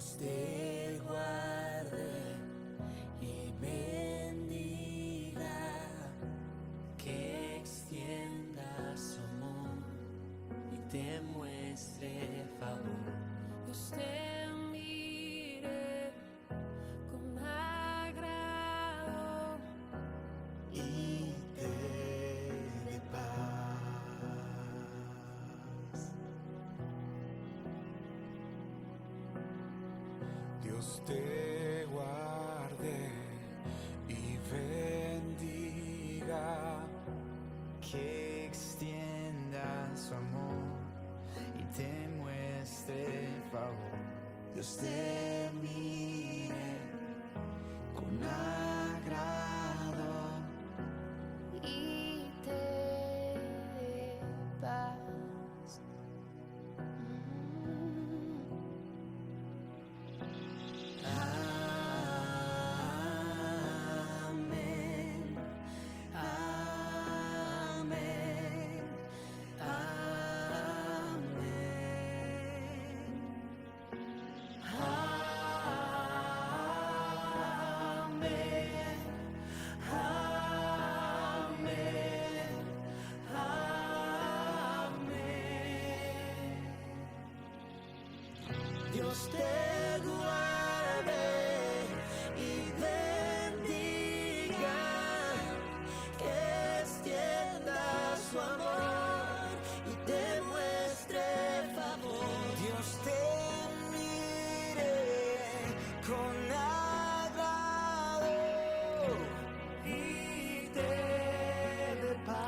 Dios te guarde y bendiga, que extienda su amor y te muestre favor. Dios te mire con agrado Y te dé paz. Dios te guarde y bendiga, que extienda su amor y te muestre favor. Dios te mire con agrado y te dé paz. Amén, amén, amén, amén, amén, amén. Dios te guarde y bendiga, que extienda su amor y te muestre favor. Dios te mire con agrado y te dé paz.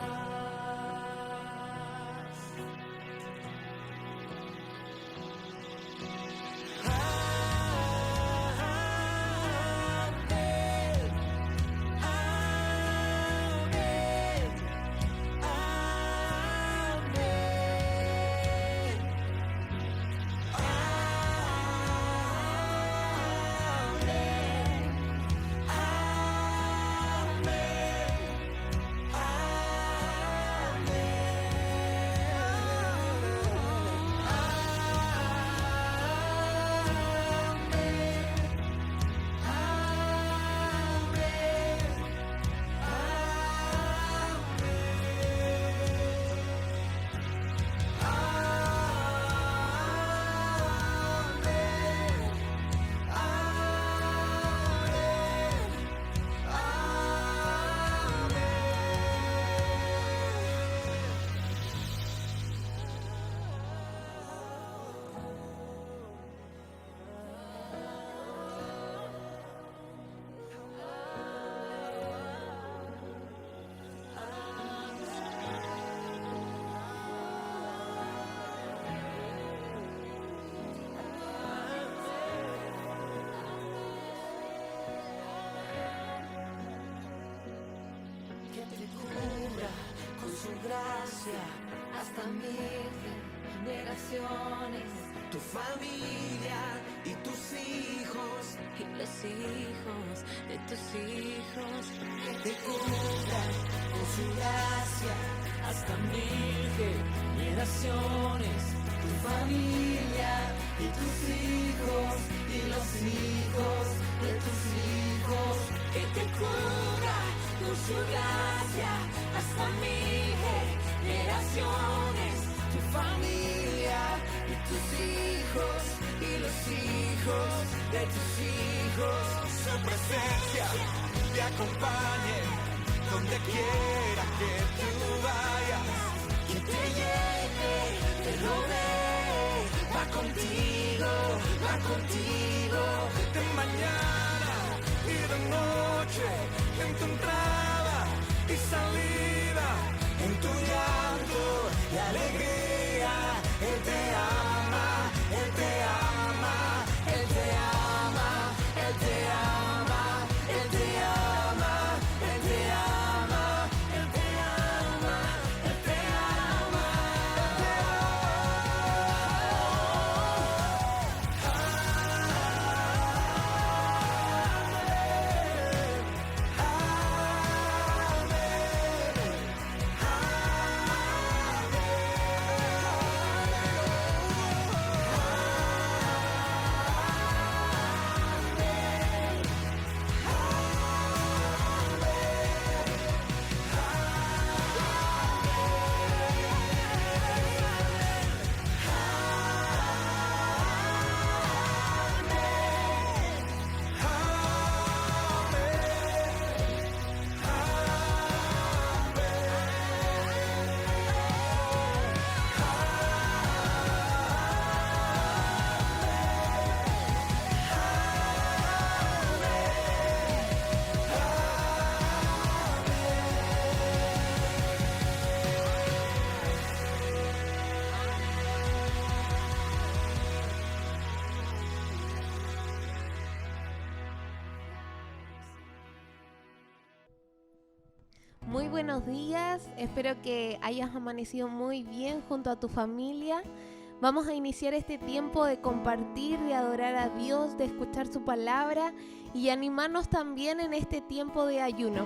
Que te cubra con su gracia hasta 1000 generaciones tu familia y tus hijos. y los hijos de tus hijos. Que te cubra con su gracia Hasta 1000 generaciones, tu familia y tus hijos y los hijos de tus hijos. que te cubra con su gracia hasta 1000 generaciones. Tu familia y tus hijos y los hijos de tus hijos. Su presencia te acompañe donde quiera que tú vayas. Que te llene, te rodee, va contigo de mañana y de noche, en tu entrada y salida, en tu llanto y alegría. Él te ama, Él te ama, Él te ama, Él te ama, Él te ama, Él te ama, Él te ama, Él te ama, Él te ama. Muy buenos días, espero que hayas amanecido muy bien junto a tu familia. Vamos a iniciar este tiempo de compartir, de adorar a Dios, de escuchar su palabra y animarnos también en este tiempo de ayuno.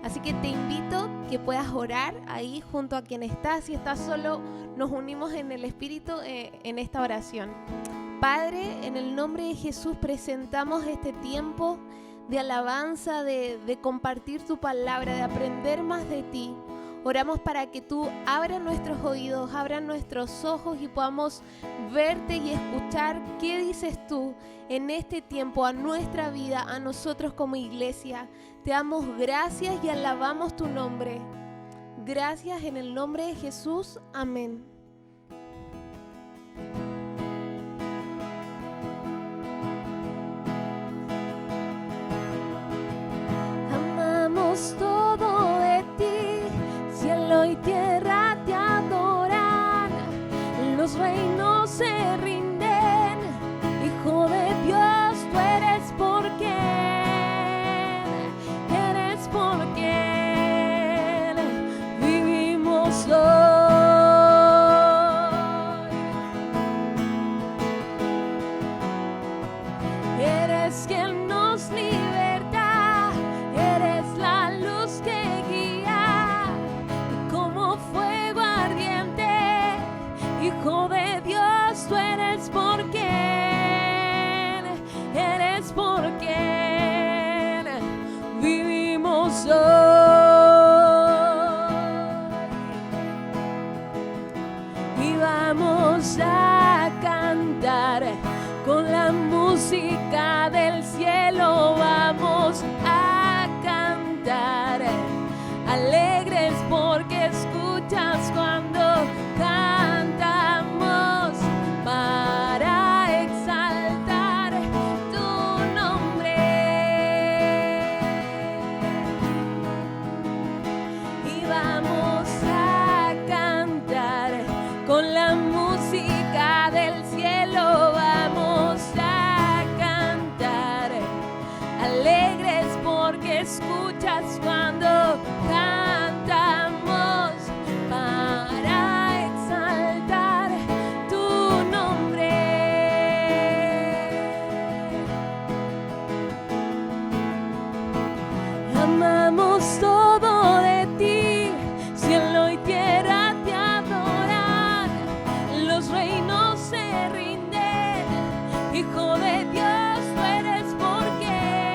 Así que te invito que puedas orar ahí junto a quien estás. Si estás solo, nos unimos en el Espíritu en esta oración. Padre, en el nombre de Jesús presentamos este tiempo de alabanza, de compartir tu palabra, de aprender más de ti. Oramos para que tú abras nuestros oídos, abras nuestros ojos y podamos verte y escuchar qué dices tú en este tiempo a nuestra vida, a nosotros como iglesia. Te damos gracias y alabamos tu nombre. Gracias en el nombre de Jesús. Amén. Todo de ti, cielo y tierra te adoran, los reinos se rinden, Hijo de Dios, tú eres por quien vivimos hoy. Eres quien nos liberta, eres la luz que guía, como fuego ardiente, Hijo de Dios, tú eres por quien vivimos hoy. Y vamos a cantar con la música del cielo, vamos a cantar, alegres porque escuchas cuando cantamos para exaltar tu nombre. Y vamos a cantar con la música del cielo, vamos a cantar, alegres porque escuchas cuando cantamos para exaltar tu nombre. Amamos todo de ti, cielo y tierra te adoran, los reinos se rinden, Hijo de Dios, tú eres por quien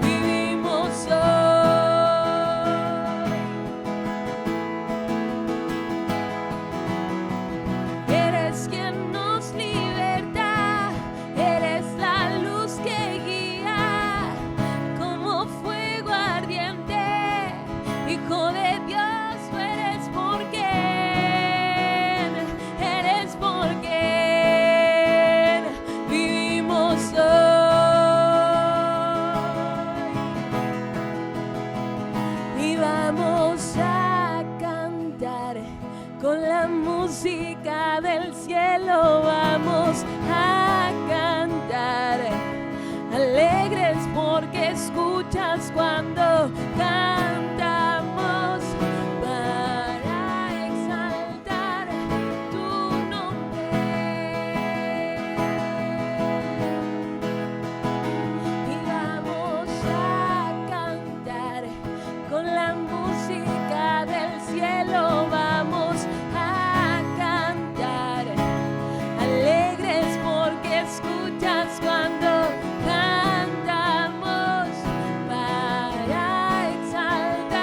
vivimos hoy. Eres quien nos liberta, eres la luz que guía, como fuego ardiente, Hijo de Dios, tú eres por quien vivimos hoy. Y vamos a cantar con la música del cielo, vamos a cantar, alegres porque escuchas cuando cantamos para exaltar tu nombre. Y vamos a cantar con la música del cielo, vamos a cantar, alegres porque escuchas cuando cantamos para exaltar.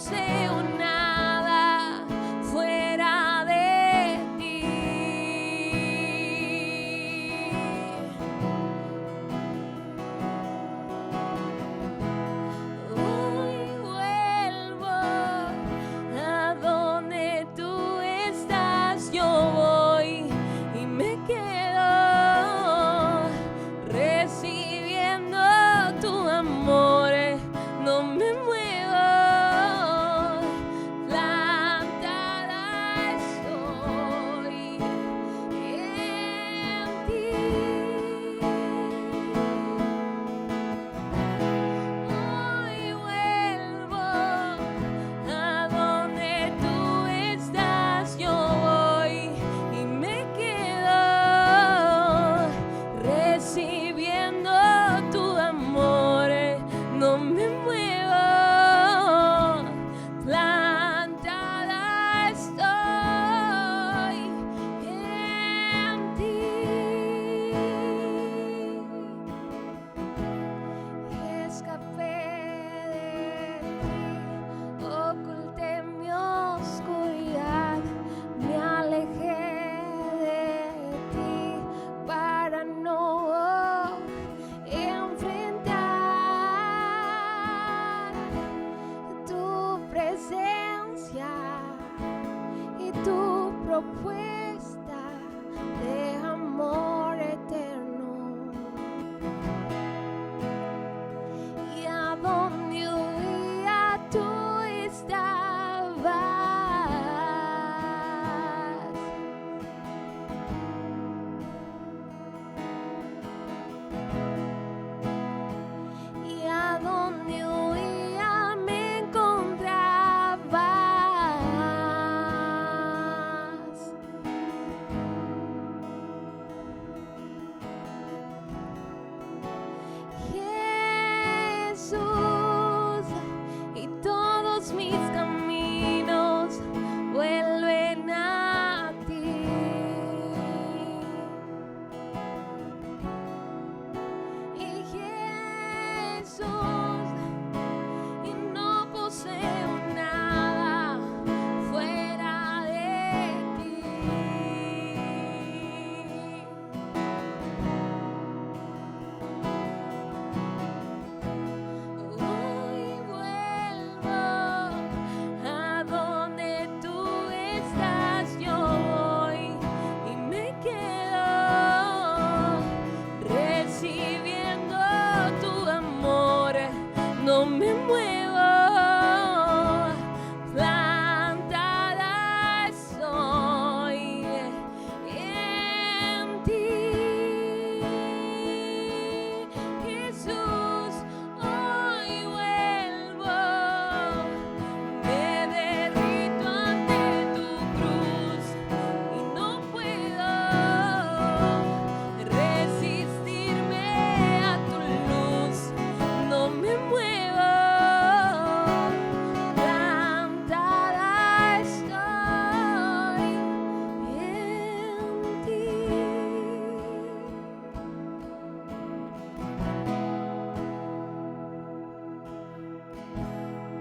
poseo nada fuera de ti. Hoy vuelvo a donde tú estás, yo voy y me quedo recibiendo tu amor, no me muevo, plantada estoy en ti. Hoy vuelvo a donde tú estás, yo voy y me quedo recibiendo tu amor, no me muevo, plantada estoy en ti. Escapé de ti, oculté mi oscuridad, me alejé de ti para no enfrentar tu presencia y tu propuesta de amor eterno. Y a donde huía tú estabas, y a donde huía me encontrabas. Jesús, y todos mis caminos vuelven a ti. Y Jesús, y no poseo nada fuera de ti. Hoy vuelvo a donde tú estás, yo voy y me quedo recibiendo tu amor, no me muevo, plantada estoy en ti. Jesús, hoy vuelvo, me derrito ante tu cruz y no puedo resistirme a tu luz, no me muevo, plantada estoy en ti.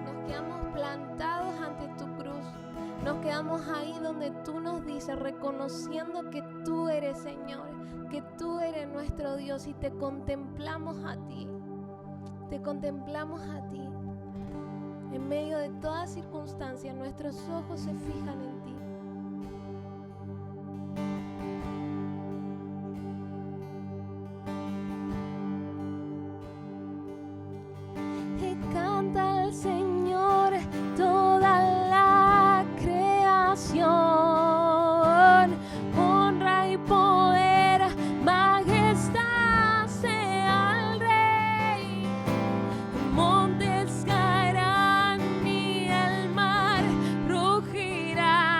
Nos quedamos plantados ante tu cruz, nos quedamos ahí donde tú nos dices, reconociendo que tú eres Señor, que tú eres nuestro Dios, y te contemplamos a ti, te contemplamos a ti. En medio de toda circunstancia, nuestros ojos se fijan en ti. Y canta al Señor toda la creación, honra y poder, majestad sea al Rey. Montes caerán y el mar rugirá.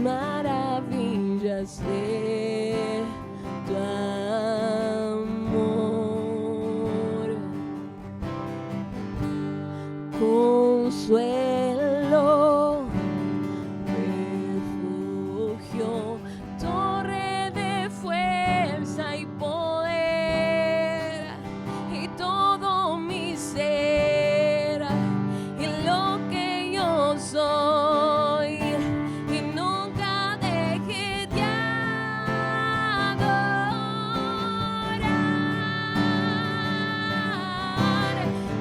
maravillas de tu amor. Consuelo, refugio, torre de fuerza y poder, y todo mi ser, y lo que yo soy, y nunca dejé de adorar.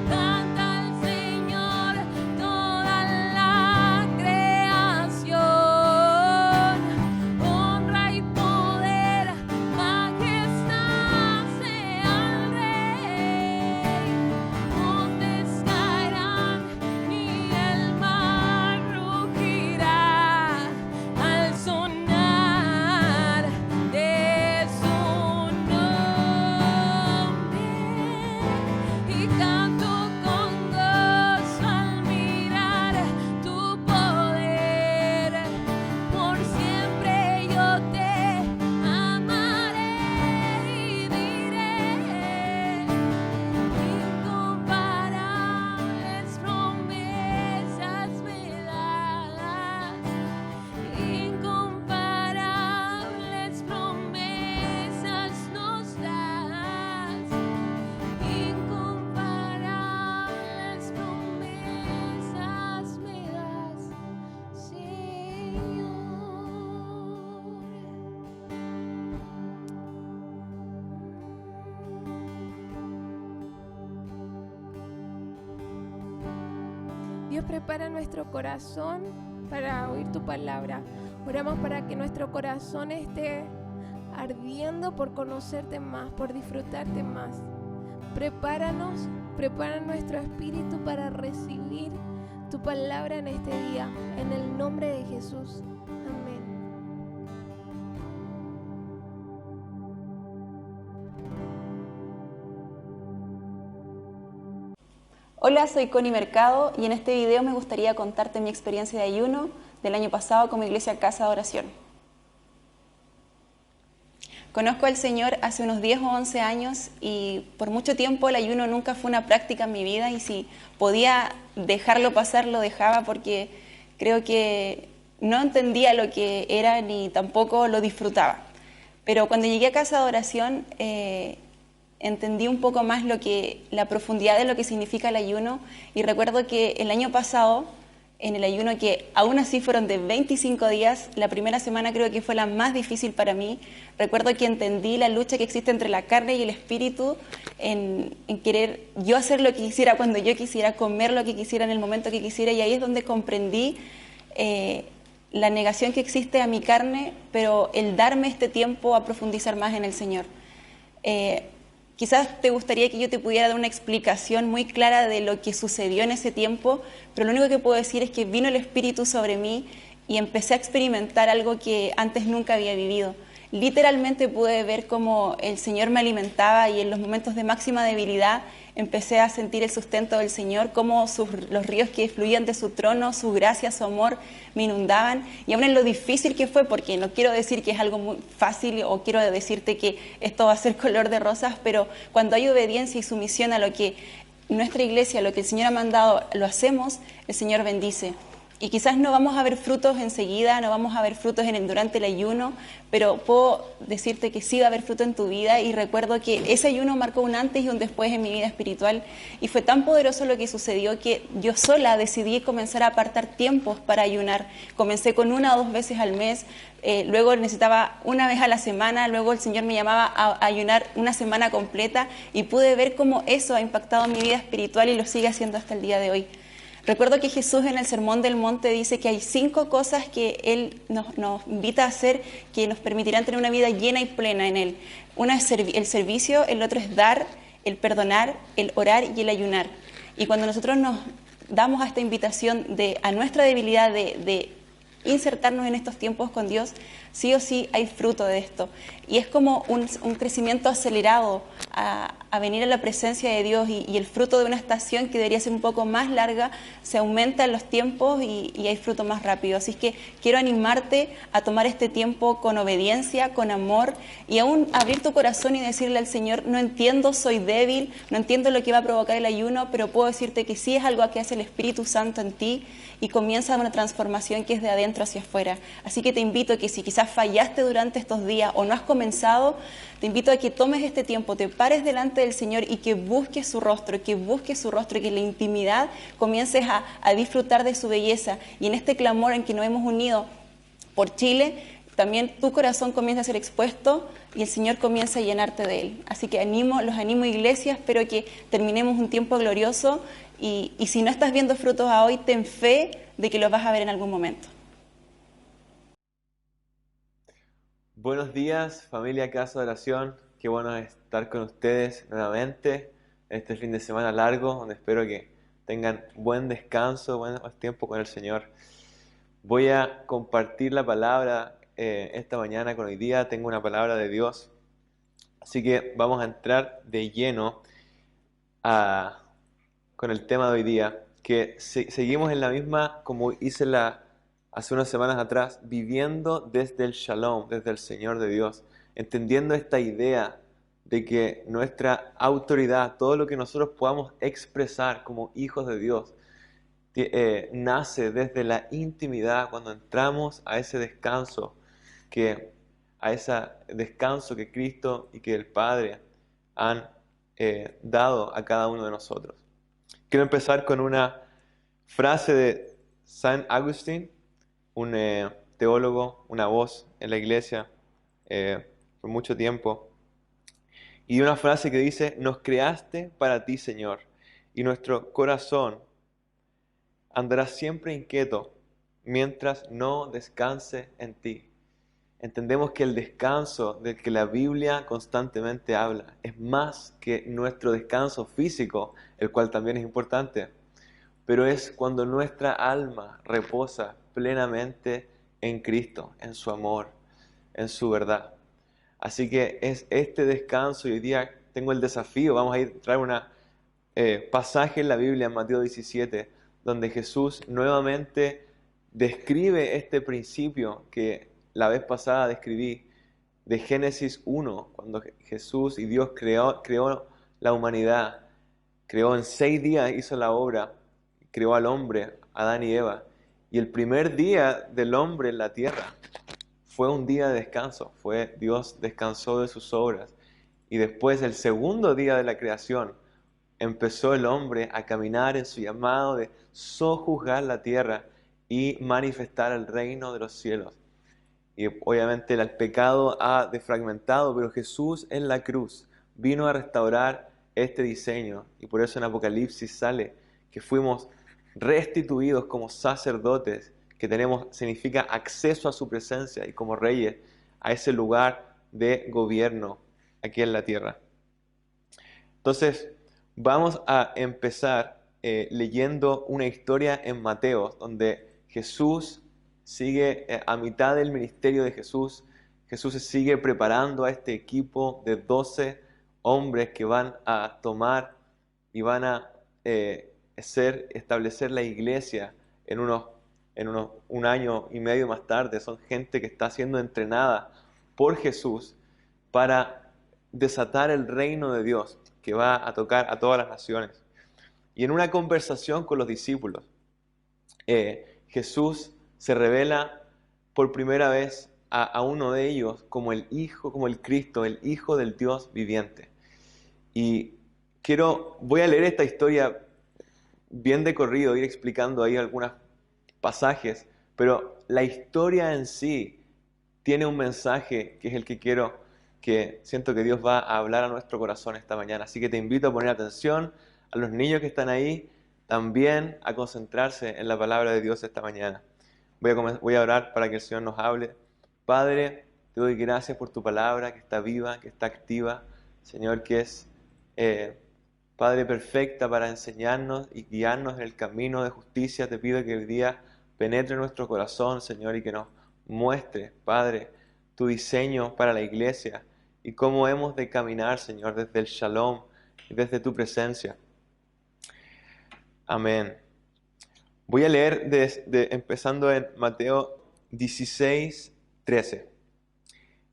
Canta al Señor toda la creación, honra y poder, majestad sea al Rey. Montes caerán y el mar rugirá al sonar de su nombre, y canto con gozo al mirar tu poder. Por siempre yo te amaré y diré: incomparables promesas me das, incomparables promesas nos das, incomparables promesas me das, Señor. Dios, prepara nuestro corazón para oír tu palabra. Oramos para que nuestro corazón esté ardiendo por conocerte más, por disfrutarte más. Prepara nuestro espíritu para recibir tu palabra en este día. En el nombre de Jesús. Amén. Hola, soy Connie Mercado y en este video me gustaría contarte mi experiencia de ayuno del año pasado como Iglesia Casa de Oración. Conozco al Señor hace unos 10 o 11 años y por mucho tiempo el ayuno nunca fue una práctica en mi vida, y si podía dejarlo pasar lo dejaba porque creo que no entendía lo que era ni tampoco lo disfrutaba. Pero cuando llegué a Casa de Oración entendí un poco más la profundidad de lo que significa el ayuno, y recuerdo que el año pasado, en el ayuno que aún así fueron de 25 días, la primera semana creo que fue la más difícil para mí. Recuerdo que entendí la lucha que existe entre la carne y el espíritu en querer yo hacer lo que quisiera cuando yo quisiera, comer lo que quisiera en el momento que quisiera, y ahí es donde comprendí la negación que existe a mi carne, pero el darme este tiempo a profundizar más en el Señor. Quizás te gustaría que yo te pudiera dar una explicación muy clara de lo que sucedió en ese tiempo, pero lo único que puedo decir es que vino el Espíritu sobre mí y empecé a experimentar algo que antes nunca había vivido. Literalmente pude ver cómo el Señor me alimentaba, y en los momentos de máxima debilidad empecé a sentir el sustento del Señor, cómo los ríos que fluían de su trono, su gracia, su amor, me inundaban. Y aún en lo difícil que fue, porque no quiero decir que es algo muy fácil o quiero decirte que esto va a ser color de rosas, pero cuando hay obediencia y sumisión a lo que nuestra iglesia, lo que el Señor ha mandado, lo hacemos, el Señor bendice. Y quizás no vamos a ver frutos enseguida, no vamos a ver frutos durante el ayuno, pero puedo decirte que sí va a haber fruto en tu vida. Y recuerdo que ese ayuno marcó un antes y un después en mi vida espiritual, y fue tan poderoso lo que sucedió que yo sola decidí comenzar a apartar tiempos para ayunar. Comencé con 1 o 2 veces al mes, luego necesitaba 1 vez a la semana, luego el Señor me llamaba a ayunar 1 semana completa, y pude ver cómo eso ha impactado mi vida espiritual y lo sigue haciendo hasta el día de hoy. Recuerdo que Jesús en el Sermón del Monte dice que hay 5 cosas que Él nos invita a hacer que nos permitirán tener una vida llena y plena en Él. Una es el servicio, el otro es dar, el perdonar, el orar y el ayunar. Y cuando nosotros nos damos a esta invitación a nuestra debilidad de insertarnos en estos tiempos con Dios, sí o sí hay fruto de esto. Y es como un crecimiento acelerado a venir a la presencia de Dios y el fruto de una estación que debería ser un poco más larga, se aumenta en los tiempos y hay fruto más rápido. Así que quiero animarte a tomar este tiempo con obediencia, con amor y aún abrir tu corazón y decirle al Señor, no entiendo, soy débil, no entiendo lo que va a provocar el ayuno, pero puedo decirte que sí es algo que hace el Espíritu Santo en ti y comienza una transformación que es de adentro hacia afuera. Así que te invito a que si quizás fallaste durante estos días o no has comenzado, te invito a que tomes este tiempo, te pares delante del Señor y que busques su rostro, que en la intimidad comiences a disfrutar de su belleza. Y en este clamor en que nos hemos unido por Chile, también tu corazón comienza a ser expuesto y el Señor comienza a llenarte de Él. Así que los animo iglesia, espero que terminemos un tiempo glorioso y si no estás viendo frutos a hoy, ten fe de que los vas a ver en algún momento. Buenos días, familia Casa de Oración. Qué bueno estar con ustedes nuevamente este fin de semana largo, donde espero que tengan buen descanso, buen tiempo con el Señor. Voy a compartir la palabra esta mañana con hoy día. Tengo una palabra de Dios. Así que vamos a entrar de lleno con el tema de hoy día, que seguimos en la misma, como hice hace unas semanas atrás, viviendo desde el Shalom, desde el Señor de Dios, entendiendo esta idea de que nuestra autoridad, todo lo que nosotros podamos expresar como hijos de Dios, nace desde la intimidad, cuando entramos a ese descanso, que Cristo y que el Padre han dado a cada uno de nosotros. Quiero empezar con una frase de San Agustín, un teólogo, una voz en la iglesia por mucho tiempo, y una frase que dice: nos creaste para ti, Señor, y nuestro corazón andará siempre inquieto mientras no descanse en ti. Entendemos que el descanso del que la Biblia constantemente habla es más que nuestro descanso físico, el cual también es importante, pero es cuando nuestra alma reposa plenamente en Cristo, en su amor, en su verdad. Así que es este descanso, y hoy día tengo el desafío, vamos a traer un pasaje en la Biblia, en Mateo 17, donde Jesús nuevamente describe este principio que la vez pasada describí, de Génesis 1, cuando Jesús y Dios creó la humanidad, creó en 6 días, hizo la obra, creó al hombre, Adán y Eva, y el primer día del hombre en la tierra fue un día de descanso, Dios descansó de sus obras, y después el segundo día de la creación empezó el hombre a caminar en su llamado de sojuzgar la tierra y manifestar el reino de los cielos. Y obviamente el pecado ha defragmentado, pero Jesús en la cruz vino a restaurar este diseño. Y por eso en Apocalipsis sale que fuimos restituidos como sacerdotes, que significa acceso a su presencia, y como reyes a ese lugar de gobierno aquí en la tierra. Entonces, vamos a empezar leyendo una historia en Mateo, donde Jesús sigue a mitad del ministerio de Jesús. Jesús se sigue preparando a este equipo de 12 hombres que van a tomar y van a establecer la iglesia en un año y medio más tarde. Son gente que está siendo entrenada por Jesús para desatar el reino de Dios, que va a tocar a todas las naciones. Y en una conversación con los discípulos, Jesús se revela por primera vez a uno de ellos como el Hijo, como el Cristo, el Hijo del Dios viviente. Y voy a leer esta historia bien de corrido, ir explicando ahí algunos pasajes, pero la historia en sí tiene un mensaje que es el que siento que Dios va a hablar a nuestro corazón esta mañana. Así que te invito a poner atención, a los niños que están ahí, también a concentrarse en la palabra de Dios esta mañana. Voy a orar para que el Señor nos hable. Padre, te doy gracias por tu palabra, que está viva, que está activa. Señor, que es Padre perfecta para enseñarnos y guiarnos en el camino de justicia. Te pido que hoy día penetre en nuestro corazón, Señor, y que nos muestre, Padre, tu diseño para la iglesia y cómo hemos de caminar, Señor, desde el Shalom y desde tu presencia. Amén. Voy a leer empezando en Mateo 16:13.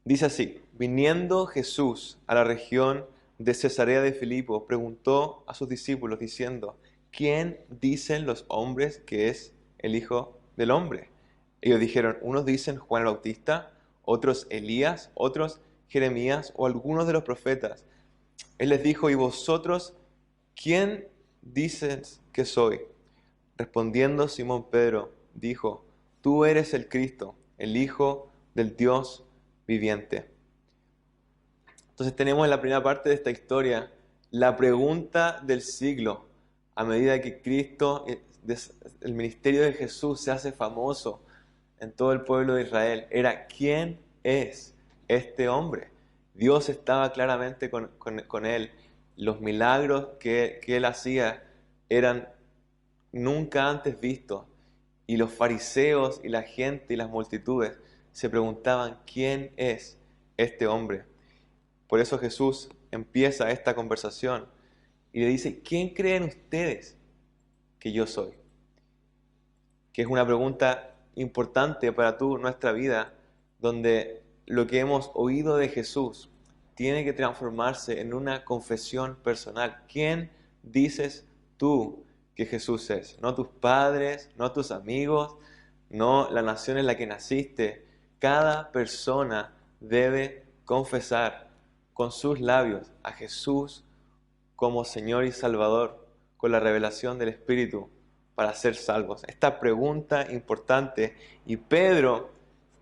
Dice así: viniendo Jesús a la región de Cesarea de Filipo, preguntó a sus discípulos diciendo: ¿quién dicen los hombres que es el Hijo del Hombre? Ellos dijeron: unos dicen Juan el Bautista, otros Elías, otros Jeremías o algunos de los profetas. Él les dijo: ¿y vosotros quién dices que soy? Respondiendo Simón Pedro, dijo: tú eres el Cristo, el Hijo del Dios viviente. Entonces tenemos en la primera parte de esta historia la pregunta del siglo. A medida que Cristo, el ministerio de Jesús se hace famoso en todo el pueblo de Israel, era: ¿quién es este hombre? Dios estaba claramente con él. Los milagros que él hacía eran nunca antes vistos. Y los fariseos y la gente y las multitudes se preguntaban: ¿quién es este hombre? Por eso Jesús empieza esta conversación y le dice: ¿quién creen ustedes que yo soy? Que es una pregunta importante para nuestra vida, donde lo que hemos oído de Jesús tiene que transformarse en una confesión personal. ¿Quién dices tú que Jesús es? No tus padres, no tus amigos, no la nación en la que naciste. Cada persona debe confesar con sus labios a Jesús como Señor y Salvador, con la revelación del Espíritu, para ser salvos. Esta pregunta importante, y Pedro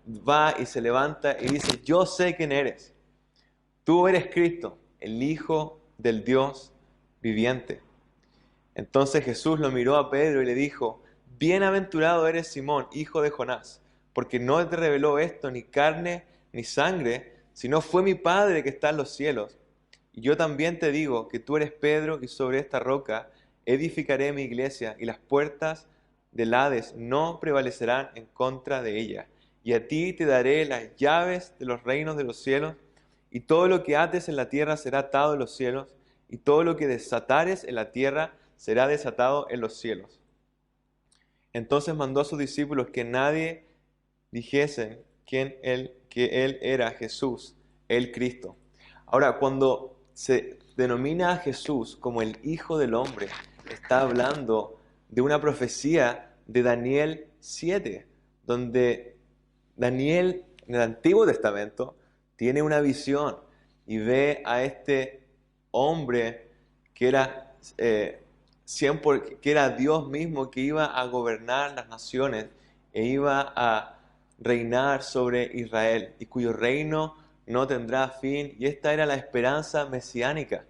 va y se levanta y dice: yo sé quién eres. Tú eres Cristo, el Hijo del Dios viviente. Entonces Jesús lo miró a Pedro y le dijo: bienaventurado eres Simón, hijo de Jonás, porque no te reveló esto ni carne ni sangre, sino fue mi Padre que está en los cielos. Y yo también te digo que tú eres Pedro, y sobre esta roca edificaré mi iglesia, y las puertas del Hades no prevalecerán en contra de ella. Y a ti te daré las llaves de los reinos de los cielos, y todo lo que ates en la tierra será atado en los cielos, y todo lo que desatares en la tierra será desatado en los cielos. Entonces mandó a sus discípulos que nadie dijese que él era Jesús, el Cristo. Ahora, cuando se denomina a Jesús como el Hijo del Hombre, está hablando de una profecía de Daniel 7, donde Daniel en el Antiguo Testamento tiene una visión y ve a este hombre que era que era Dios mismo, que iba a gobernar las naciones e iba a reinar sobre Israel, y cuyo reino no tendrá fin. Y esta era la esperanza mesiánica.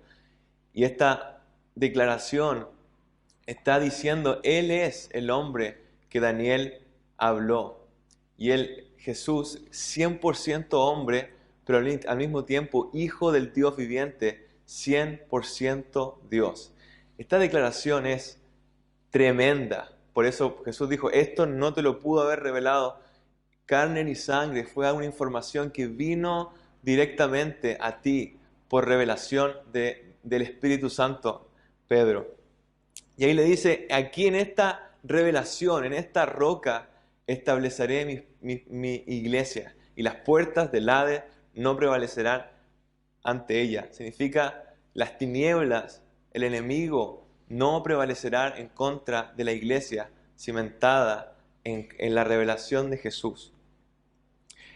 Y esta declaración está diciendo: Él es el hombre que Daniel habló. Y Jesús, 100% hombre, pero al mismo tiempo Hijo del Dios viviente, 100% Dios. Esta declaración es tremenda. Por eso Jesús dijo: esto no te lo pudo haber revelado carne ni sangre, fue una información que vino directamente a ti por revelación del Espíritu Santo, Pedro. Y ahí le dice: aquí en esta revelación, en esta roca, estableceré mi iglesia, y las puertas del Hades no prevalecerán ante ella. Significa, las tinieblas, el enemigo, no prevalecerán en contra de la iglesia cimentada en la revelación de Jesús.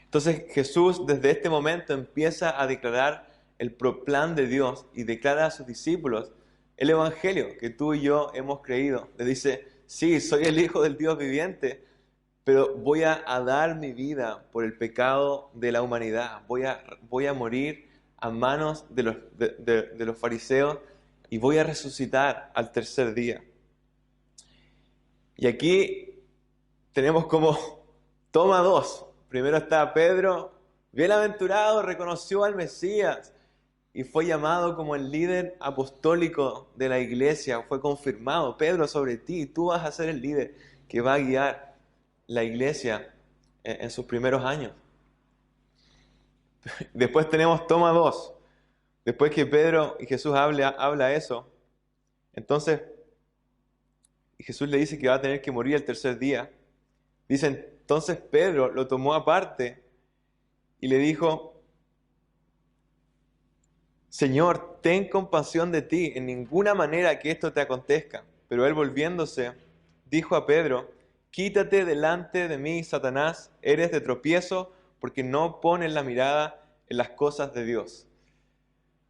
Entonces Jesús desde este momento empieza a declarar el plan de Dios y declara a sus discípulos el evangelio que tú y yo hemos creído. Le dice: sí, soy el Hijo del Dios viviente, pero voy a dar mi vida por el pecado de la humanidad. Voy a morir a manos de los fariseos y voy a resucitar al tercer día. Y aquí tenemos como toma dos. Primero está Pedro, bienaventurado, reconoció al Mesías y fue llamado como el líder apostólico de la iglesia. Fue confirmado: Pedro, sobre ti, tú vas a ser el líder que va a guiar la iglesia en sus primeros años. Después tenemos toma 2. Después que Pedro y Jesús habla eso, entonces Jesús le dice que va a tener que morir el tercer día. Dice, entonces Pedro lo tomó aparte y le dijo, Señor, ten compasión de ti, en ninguna manera que esto te acontezca. Pero él volviéndose, dijo a Pedro, quítate delante de mí, Satanás, eres de tropiezo, porque no pones la mirada en las cosas de Dios.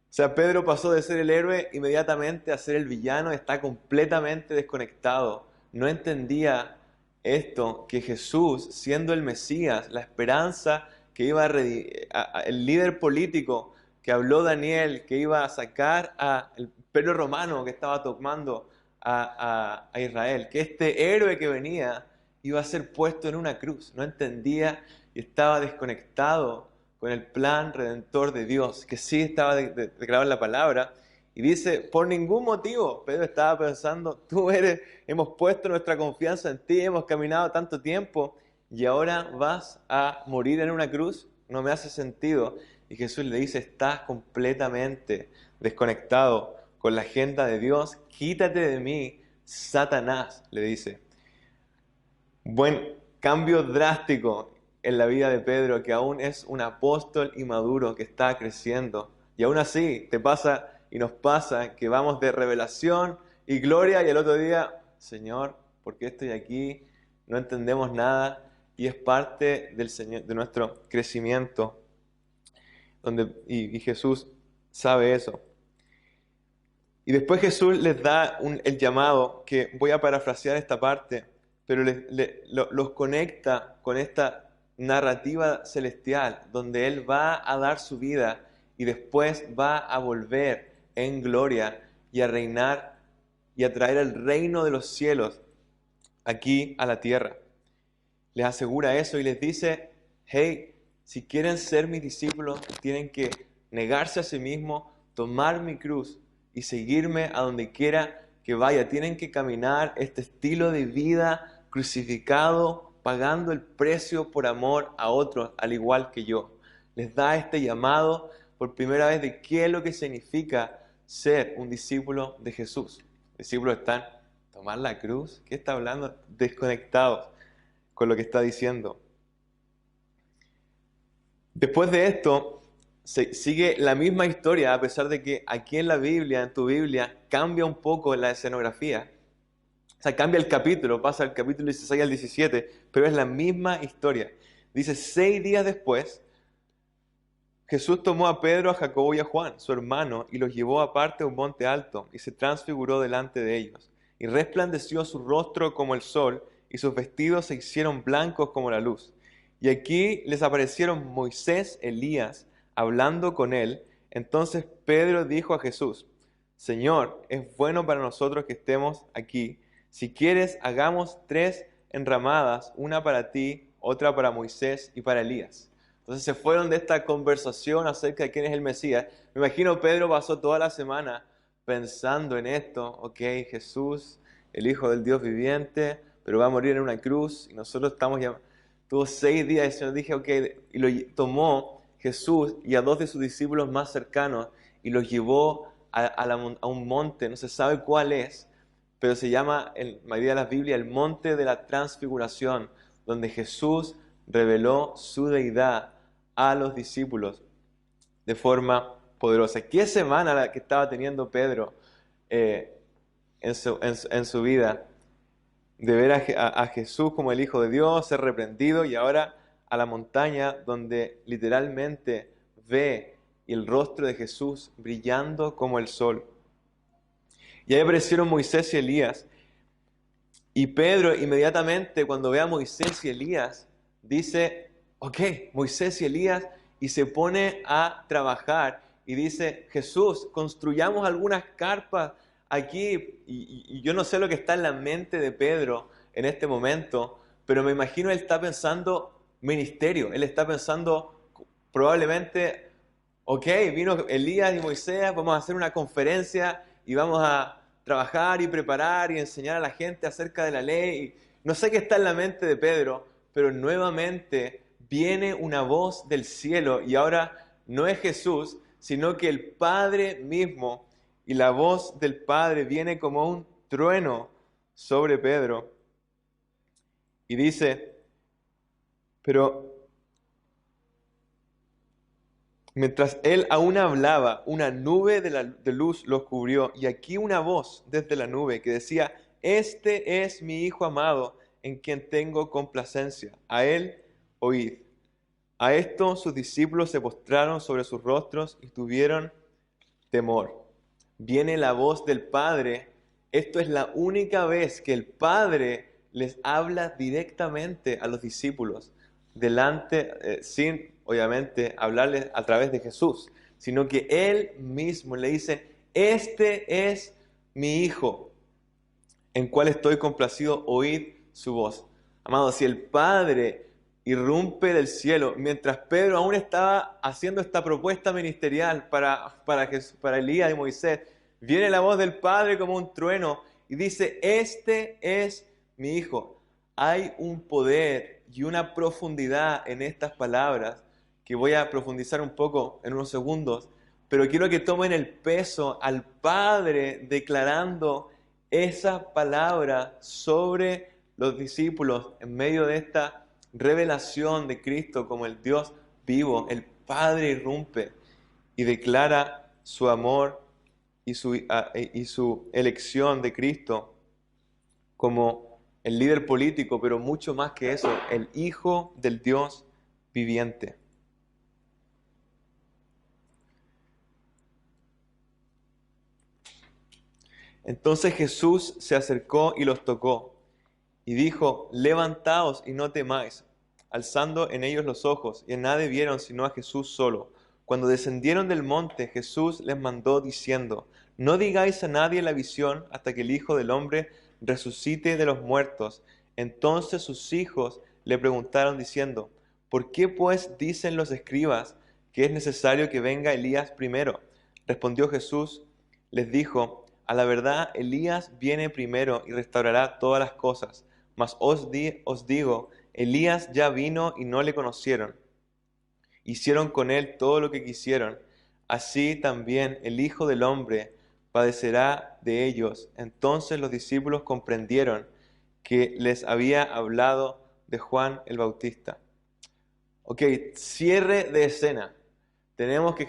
O sea, Pedro pasó de ser el héroe inmediatamente a ser el villano, está completamente desconectado. No entendía esto, que Jesús, siendo el Mesías, la esperanza que iba el líder político que habló Daniel, que iba a sacar al imperio romano que estaba tomando a Israel, que este héroe que venía iba a ser puesto en una cruz. No entendía y estaba desconectado con el plan redentor de Dios, que sí estaba declarado en la palabra. Y dice, por ningún motivo, Pedro estaba pensando, hemos puesto nuestra confianza en ti, hemos caminado tanto tiempo y ahora vas a morir en una cruz. No me hace sentido. Y Jesús le dice, estás completamente desconectado con la agenda de Dios. Quítate de mí, Satanás, le dice. Buen cambio drástico en la vida de Pedro, que aún es un apóstol inmaduro que está creciendo. Y aún así te pasa y nos pasa que vamos de revelación y gloria y el otro día, Señor, ¿por qué estoy aquí? No entendemos nada. Y es parte del Señor, de nuestro crecimiento. Y Jesús sabe eso. Y después Jesús les da el llamado, que voy a parafrasear esta parte, pero los conecta con esta narrativa celestial, donde Él va a dar su vida y después va a volver en gloria y a reinar y a traer el reino de los cielos aquí a la tierra. Les asegura eso y les dice, hey, si quieren ser mis discípulos, tienen que negarse a sí mismos, tomar mi cruz y seguirme a donde quiera que vaya. Tienen que caminar este estilo de vida crucificado, pagando el precio por amor a otros, al igual que yo. Les da este llamado por primera vez de qué es lo que significa ser un discípulo de Jesús. Discípulos están, tomar la cruz, ¿qué está hablando? Desconectados con lo que está diciendo. Después de esto, sigue la misma historia, a pesar de que aquí en la Biblia, en tu Biblia, cambia un poco la escenografía. O sea, cambia el capítulo, pasa del capítulo 16 al 17, pero es la misma historia. Dice, 6 días después, Jesús tomó a Pedro, a Jacobo y a Juan, su hermano, y los llevó aparte a un monte alto, y se transfiguró delante de ellos. Y resplandeció su rostro como el sol, y sus vestidos se hicieron blancos como la luz. Y aquí les aparecieron Moisés, Elías, hablando con él. Entonces Pedro dijo a Jesús, Señor, es bueno para nosotros que estemos aquí. Si quieres, hagamos 3 enramadas, una para ti, otra para Moisés y para Elías. Entonces se fueron de esta conversación acerca de quién es el Mesías. Me imagino Pedro pasó toda la semana pensando en esto. Ok, Jesús, el Hijo del Dios viviente, pero va a morir en una cruz y nosotros estamos ya... Tuvo 6 días y el Señor dije, ok, y lo tomó Jesús y a 2 de sus discípulos más cercanos y los llevó a un monte, no se sabe cuál es, pero se llama, en la mayoría de las Biblias, el monte de la transfiguración, donde Jesús reveló su deidad a los discípulos de forma poderosa. ¿Qué semana la que estaba teniendo Pedro en su vida? De ver a Jesús como el Hijo de Dios, ser reprendido, y ahora a la montaña donde literalmente ve el rostro de Jesús brillando como el sol. Y ahí aparecieron Moisés y Elías. Y Pedro inmediatamente cuando ve a Moisés y Elías dice, ok, Moisés y Elías, y se pone a trabajar y dice, Jesús, construyamos algunas carpas aquí, y yo no sé lo que está en la mente de Pedro en este momento, pero me imagino él está pensando ministerio, él está pensando probablemente, ok, vino Elías y Moisés, vamos a hacer una conferencia y vamos a trabajar y preparar y enseñar a la gente acerca de la ley, No sé qué está en la mente de Pedro, pero nuevamente viene una voz del cielo y ahora no es Jesús, sino que el Padre mismo, y la voz del Padre viene como un trueno sobre Pedro. Y dice, pero mientras él aún hablaba, una nube de luz los cubrió, y aquí una voz desde la nube que decía, este es mi Hijo amado, en quien tengo complacencia, a él oíd. A esto sus discípulos se postraron sobre sus rostros y tuvieron temor. Viene la voz del Padre. Esto es la única vez que el Padre les habla directamente a los discípulos, sin obviamente hablarles a través de Jesús, sino que Él mismo le dice, este es mi Hijo, en cual estoy complacido, oíd su voz. Amados, si el Padre irrumpe del cielo, mientras Pedro aún estaba haciendo esta propuesta ministerial para Elías y Moisés, viene la voz del Padre como un trueno y dice, este es mi Hijo. Hay un poder y una profundidad en estas palabras que voy a profundizar un poco en unos segundos, pero quiero que tomen el peso al Padre declarando esa palabra sobre los discípulos en medio de esta revelación de Cristo como el Dios vivo. El Padre irrumpe y declara su amor y su elección de Cristo como el líder político, pero mucho más que eso, el Hijo del Dios viviente. Entonces Jesús se acercó y los tocó y dijo, levantaos y no temáis. Alzando en ellos los ojos, y en nadie vieron sino a Jesús solo. Cuando descendieron del monte, Jesús les mandó diciendo, no digáis a nadie la visión hasta que el Hijo del Hombre resucite de los muertos. Entonces sus hijos le preguntaron diciendo, ¿por qué pues dicen los escribas que es necesario que venga Elías primero? Respondió Jesús, les dijo, a la verdad Elías viene primero y restaurará todas las cosas. Mas os digo, Elías ya vino y no le conocieron. Hicieron con él todo lo que quisieron. Así también el Hijo del Hombre padecerá de ellos. Entonces los discípulos comprendieron que les había hablado de Juan el Bautista. Ok, cierre de escena. Tenemos que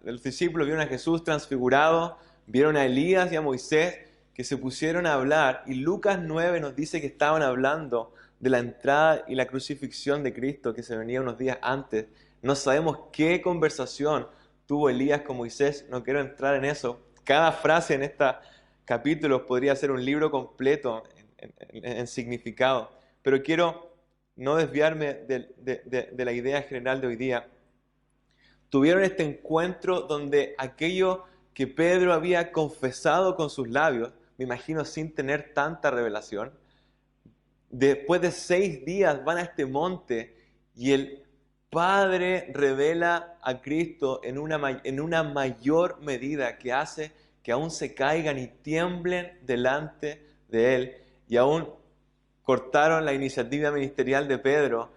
los discípulos vieron a Jesús transfigurado, vieron a Elías y a Moisés que se pusieron a hablar, y Lucas 9 nos dice que estaban hablando de la entrada y la crucifixión de Cristo que se venía unos días antes. No sabemos qué conversación tuvo Elías con Moisés, no quiero entrar en eso. Cada frase en este capítulo podría ser un libro completo en significado, pero quiero no desviarme de la idea general de hoy día. Tuvieron este encuentro donde aquello que Pedro había confesado con sus labios, me imagino sin tener tanta revelación, después de 6 días van a este monte y el Padre revela a Cristo en una mayor medida que hace que aún se caigan y tiemblen delante de Él. Y aún cortaron la iniciativa ministerial de Pedro,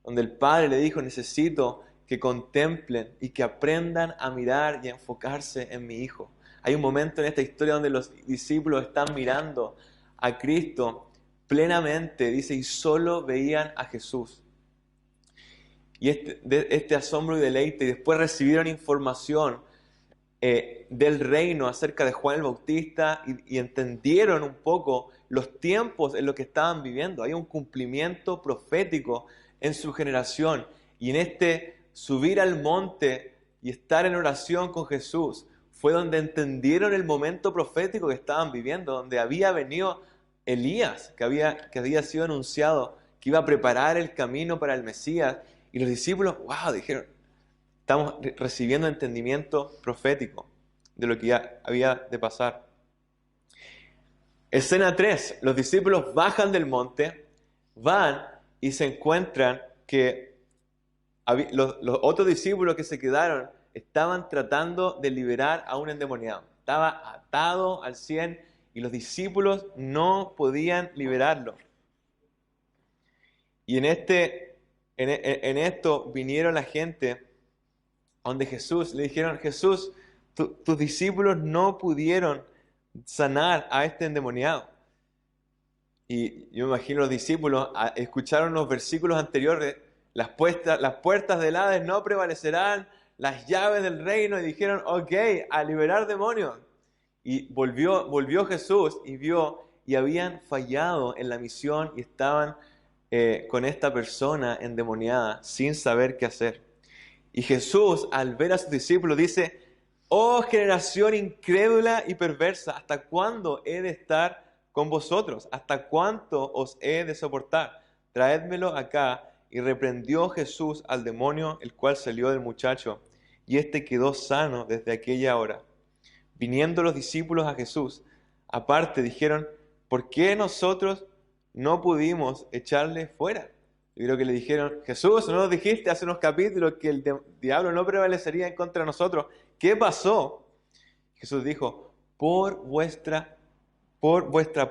donde el Padre le dijo, necesito que contemplen y que aprendan a mirar y a enfocarse en mi Hijo. Hay un momento en esta historia donde los discípulos están mirando a Cristo plenamente, dice, y solo veían a Jesús. Y este asombro y deleite, y después recibieron información del reino acerca de Juan el Bautista y entendieron un poco los tiempos en los que estaban viviendo. Hay un cumplimiento profético en su generación, y en este subir al monte y estar en oración con Jesús fue donde entendieron el momento profético que estaban viviendo, donde había venido Elías, que había sido anunciado, que iba a preparar el camino para el Mesías. Y los discípulos, wow, dijeron, estamos recibiendo entendimiento profético de lo que ya había de pasar. Escena 3, los discípulos bajan del monte, van y se encuentran que los otros discípulos que se quedaron estaban tratando de liberar a un endemoniado. Estaba atado al 100 y los discípulos no podían liberarlo. Y en esto vinieron la gente a donde Jesús, le dijeron: Jesús, tus discípulos no pudieron sanar a este endemoniado. Y yo me imagino los discípulos escucharon los versículos anteriores: las puertas del Hades no prevalecerán, las llaves del reino, y dijeron: ok, a liberar demonios. Y volvió Jesús y vio, y habían fallado en la misión y estaban con esta persona endemoniada sin saber qué hacer. Y Jesús, al ver a sus discípulos, dice: oh generación incrédula y perversa, ¿hasta cuándo he de estar con vosotros? ¿Hasta cuánto os he de soportar? Traédmelo acá. Y reprendió Jesús al demonio, el cual salió del muchacho, y éste quedó sano desde aquella hora. Viniendo los discípulos a Jesús, aparte dijeron: ¿por qué nosotros no pudimos echarle fuera? Y creo que le dijeron: Jesús, ¿no nos dijiste hace unos capítulos que el diablo no prevalecería en contra de nosotros? ¿Qué pasó? Jesús dijo: por vuestra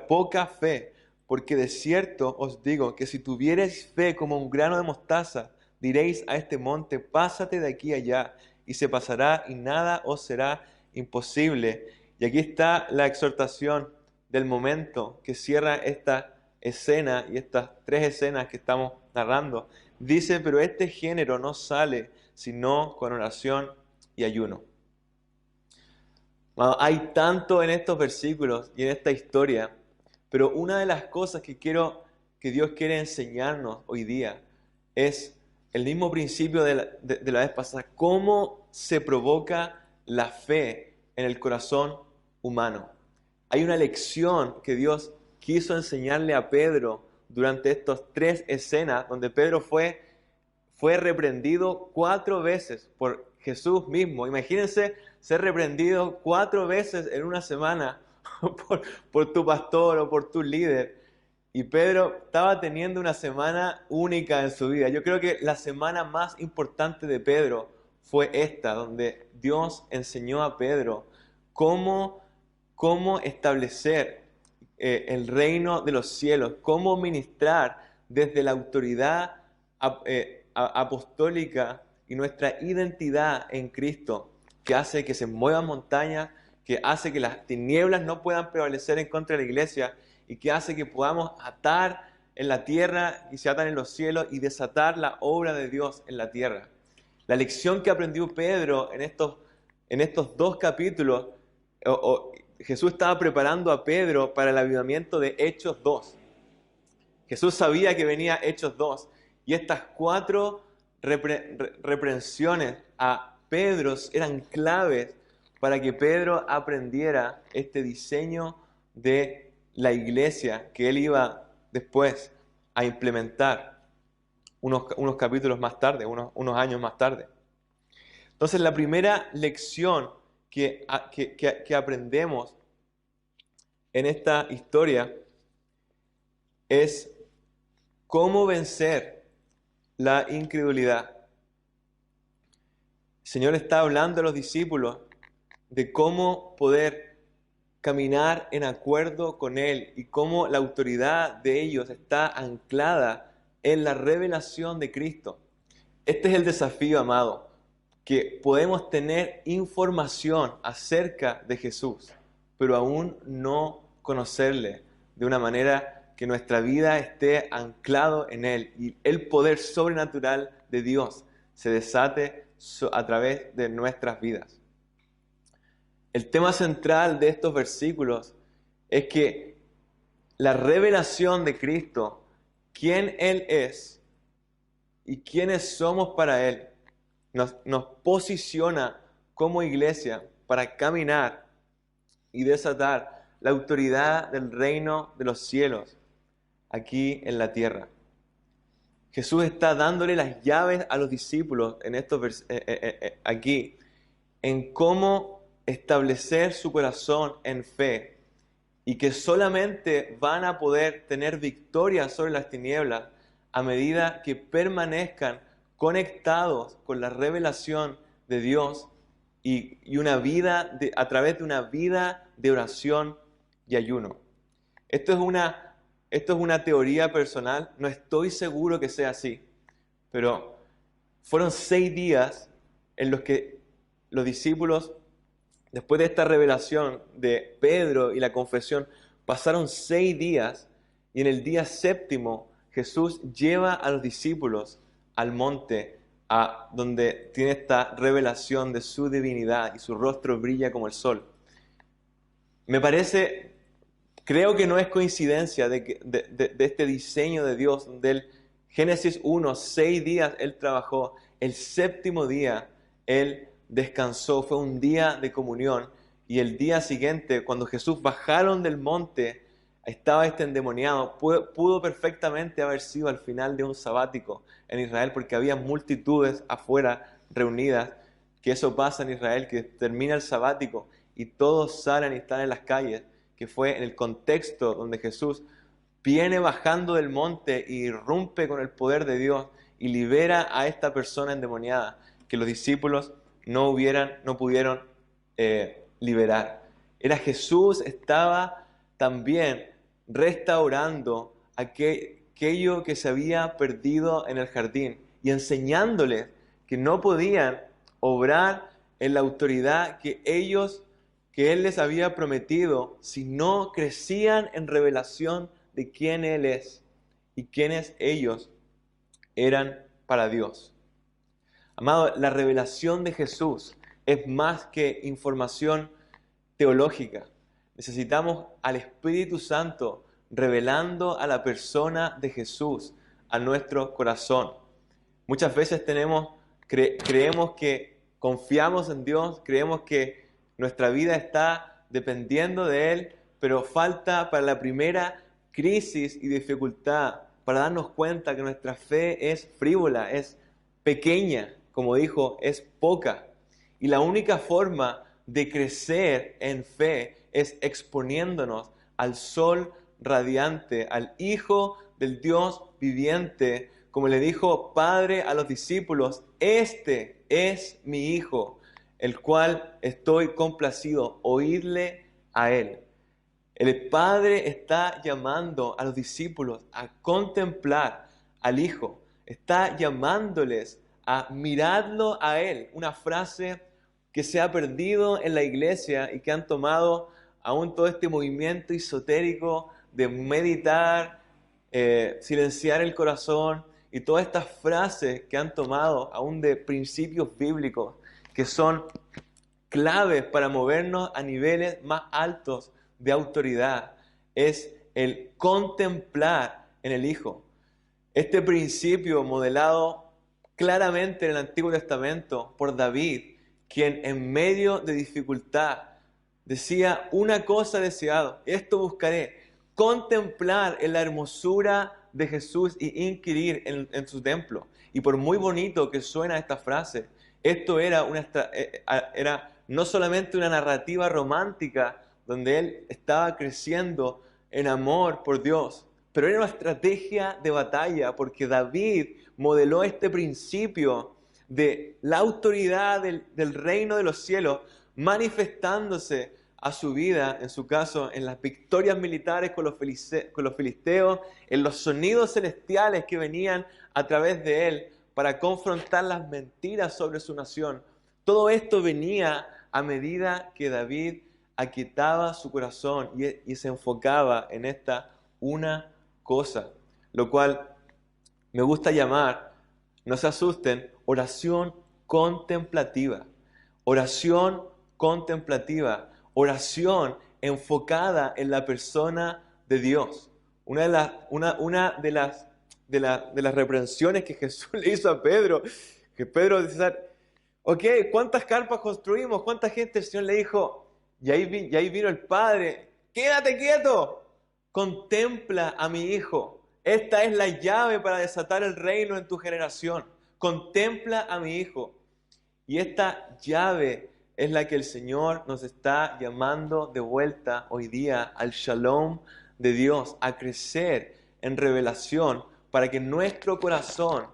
poca fe, porque de cierto os digo que si tuviereis fe como un grano de mostaza, diréis a este monte: pásate de aquí allá, y se pasará, y nada os será imposible. Y aquí está la exhortación del momento que cierra esta escena y estas tres escenas que estamos narrando. Dice: pero este género no sale sino con oración y ayuno. Hay tanto en estos versículos y en esta historia, pero una de las cosas que Dios quiere enseñarnos hoy día es el mismo principio de la vez pasada: cómo se provoca la fe en el corazón humano. Hay una lección que Dios quiso enseñarle a Pedro durante estas tres escenas, donde Pedro fue reprendido 4 veces por Jesús mismo. Imagínense ser reprendido 4 veces en una semana por tu pastor o por tu líder. Y Pedro estaba teniendo una semana única en su vida. Yo creo que la semana más importante de Pedro fue esta, donde Dios enseñó a Pedro cómo establecer el reino de los cielos, cómo ministrar desde la autoridad apostólica y nuestra identidad en Cristo, que hace que se muevan montañas, que hace que las tinieblas no puedan prevalecer en contra de la iglesia, y que hace que podamos atar en la tierra y se atan en los cielos y desatar la obra de Dios en la tierra. La lección que aprendió Pedro en estos 2 capítulos, Jesús estaba preparando a Pedro para el avivamiento de Hechos 2. Jesús sabía que venía Hechos 2, y estas 4 reprensiones a Pedro eran claves para que Pedro aprendiera este diseño de la iglesia que él iba después a implementar unos capítulos más tarde, unos años más tarde. Entonces, la primera lección que aprendemos en esta historia es cómo vencer la incredulidad. El Señor está hablando a los discípulos de cómo poder caminar en acuerdo con Él y cómo la autoridad de ellos está anclada en la revelación de Cristo. Este es el desafío, amado, que podemos tener información acerca de Jesús, pero aún no conocerle de una manera que nuestra vida esté anclado en Él y el poder sobrenatural de Dios se desate a través de nuestras vidas. El tema central de estos versículos es que la revelación de Cristo, quién Él es y quiénes somos para Él, nos posiciona como iglesia para caminar y desatar la autoridad del reino de los cielos aquí en la tierra. Jesús está dándole las llaves a los discípulos en estos aquí, en cómo establecer su corazón en fe, y que solamente van a poder tener victoria sobre las tinieblas a medida que permanezcan conectados con la revelación de Dios y una vida a través de una vida de oración y ayuno. Esto es una teoría personal, no estoy seguro que sea así, pero fueron 6 días en los que los discípulos, después de esta revelación de Pedro y la confesión, pasaron 6 días y en el día 7º Jesús lleva a los discípulos al monte donde tiene esta revelación de su divinidad y su rostro brilla como el sol. Creo que no es coincidencia de este diseño de Dios, donde el Génesis 1, 6 días Él trabajó, el 7º día Él descansó, fue un día de comunión, y el día siguiente, cuando Jesús bajaron del monte, estaba este endemoniado. Pudo perfectamente haber sido al final de un sabático en Israel, porque había multitudes afuera reunidas, que eso pasa en Israel, que termina el sabático y todos salen y están en las calles, que fue en el contexto donde Jesús viene bajando del monte y irrumpe con el poder de Dios y libera a esta persona endemoniada, que los discípulos no pudieron liberar. Jesús estaba también restaurando aquello que se había perdido en el jardín y enseñándoles que no podían obrar en la autoridad que Él les había prometido si no crecían en revelación de quién Él es y quiénes ellos eran para Dios. Amado, la revelación de Jesús es más que información teológica. Necesitamos al Espíritu Santo revelando a la persona de Jesús a nuestro corazón. Muchas veces creemos que confiamos en Dios, creemos que nuestra vida está dependiendo de Él, pero falta para la primera crisis y dificultad para darnos cuenta que nuestra fe es frívola, es pequeña, como dijo, es poca. Y la única forma de crecer en fe es exponiéndonos al sol radiante, al Hijo del Dios viviente, como le dijo Padre a los discípulos: este es mi Hijo, el cual estoy complacido, oídle a Él. El Padre está llamando a los discípulos a contemplar al Hijo, está llamándoles a mirarlo a Él, una frase que se ha perdido en la iglesia y que han tomado aún todo este movimiento esotérico de meditar, silenciar el corazón, y todas estas frases que han tomado aún de principios bíblicos que son claves para movernos a niveles más altos de autoridad. Es el contemplar en el Hijo. Este principio modelado claramente en el Antiguo Testamento por David, quien en medio de dificultad decía: una cosa he deseado, esto buscaré, contemplar en la hermosura de Jesús y inquirir en su templo. Y por muy bonito que suena esta frase, esto era no solamente una narrativa romántica donde él estaba creciendo en amor por Dios, pero era una estrategia de batalla, porque David modeló este principio de la autoridad del reino de los cielos manifestándose a su vida, en su caso, en las victorias militares con los filisteos, en los sonidos celestiales que venían a través de él para confrontar las mentiras sobre su nación. Todo esto venía a medida que David aquietaba su corazón y se enfocaba en esta una cosa, lo cual me gusta llamar, no se asusten, oración contemplativa. Oración contemplativa, oración enfocada en la persona de Dios. Una de las reprensiones que Jesús le hizo a Pedro, que Pedro dice: ok, ¿cuántas carpas construimos? ¿Cuánta gente? El Señor le dijo, y ahí vino el Padre: quédate quieto, contempla a mi Hijo. Esta es la llave para desatar el reino en tu generación. Contempla a mi Hijo. Y esta llave es la que el Señor nos está llamando de vuelta hoy día al shalom de Dios, a crecer en revelación para que nuestro corazón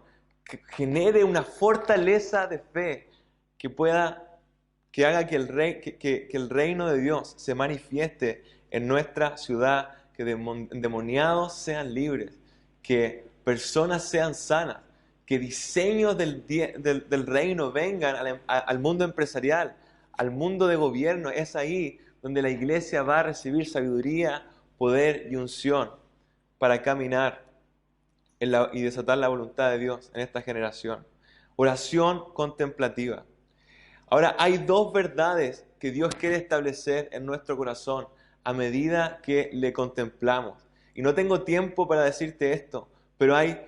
genere una fortaleza de fe que haga que el reino de Dios se manifieste en nuestra ciudad, que endemoniados sean libres, que personas sean sanas, que diseños del reino vengan al mundo empresarial, al mundo de gobierno. Es ahí donde la iglesia va a recibir sabiduría, poder y unción para caminar y desatar la voluntad de Dios en esta generación. Oración contemplativa. Ahora, hay dos verdades que Dios quiere establecer en nuestro corazón a medida que le contemplamos. Y no tengo tiempo para decirte esto, pero hay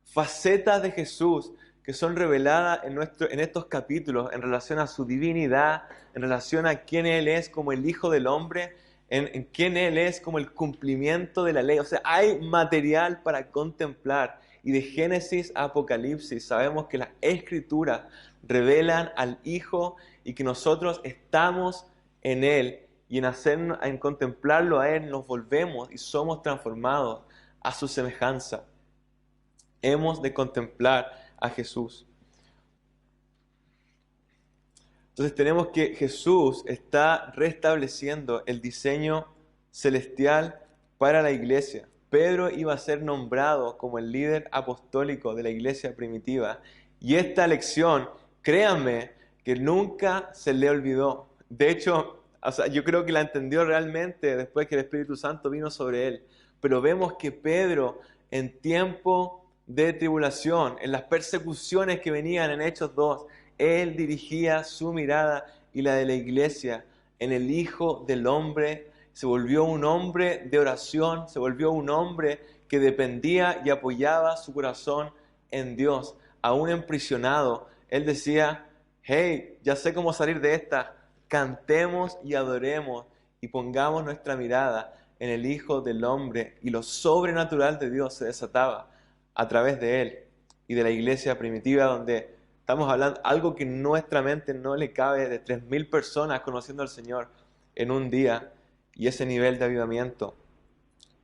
facetas de Jesús que son reveladas en estos capítulos en relación a su divinidad, en relación a quién Él es como el Hijo del Hombre, en quién Él es como el cumplimiento de la ley. O sea, hay material para contemplar. Y de Génesis a Apocalipsis sabemos que las Escrituras revelan al Hijo y que nosotros estamos en Él. Y en contemplarlo a Él nos volvemos y somos transformados a su semejanza. Hemos de contemplar a Jesús. Entonces tenemos que Jesús está restableciendo el diseño celestial para la iglesia. Pedro iba a ser nombrado como el líder apostólico de la iglesia primitiva. Y esta lección, créanme, que nunca se le olvidó. De hecho, yo creo que la entendió realmente después que el Espíritu Santo vino sobre él. Pero vemos que Pedro, en tiempo de tribulación, en las persecuciones que venían en Hechos 2, él dirigía su mirada y la de la iglesia en el Hijo del Hombre. Se volvió un hombre de oración, se volvió un hombre que dependía y apoyaba su corazón en Dios. Aún emprisionado, él decía, hey, ya sé cómo salir de esta, cantemos y adoremos y pongamos nuestra mirada en el Hijo del Hombre. Y lo sobrenatural de Dios se desataba a través de él y de la iglesia primitiva, donde estamos hablando algo que nuestra mente no le cabe, de 3,000 personas conociendo al Señor en un día, y ese nivel de avivamiento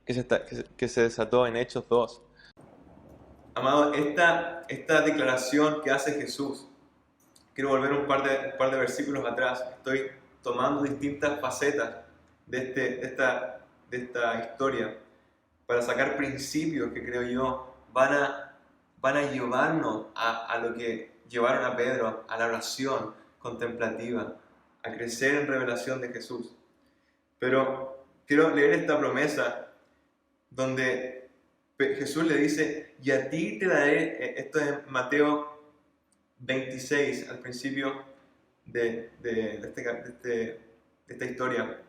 que se desató en Hechos 2. Amado, esta declaración que hace Jesús, quiero volver un par de versículos atrás. Estoy tomando distintas facetas de esta historia para sacar principios que creo yo van a llevarnos a lo que llevaron a Pedro, a la oración contemplativa, a crecer en revelación de Jesús. Pero quiero leer esta promesa donde Jesús le dice, y a ti te daré, esto es Mateo 26, al principio de esta historia.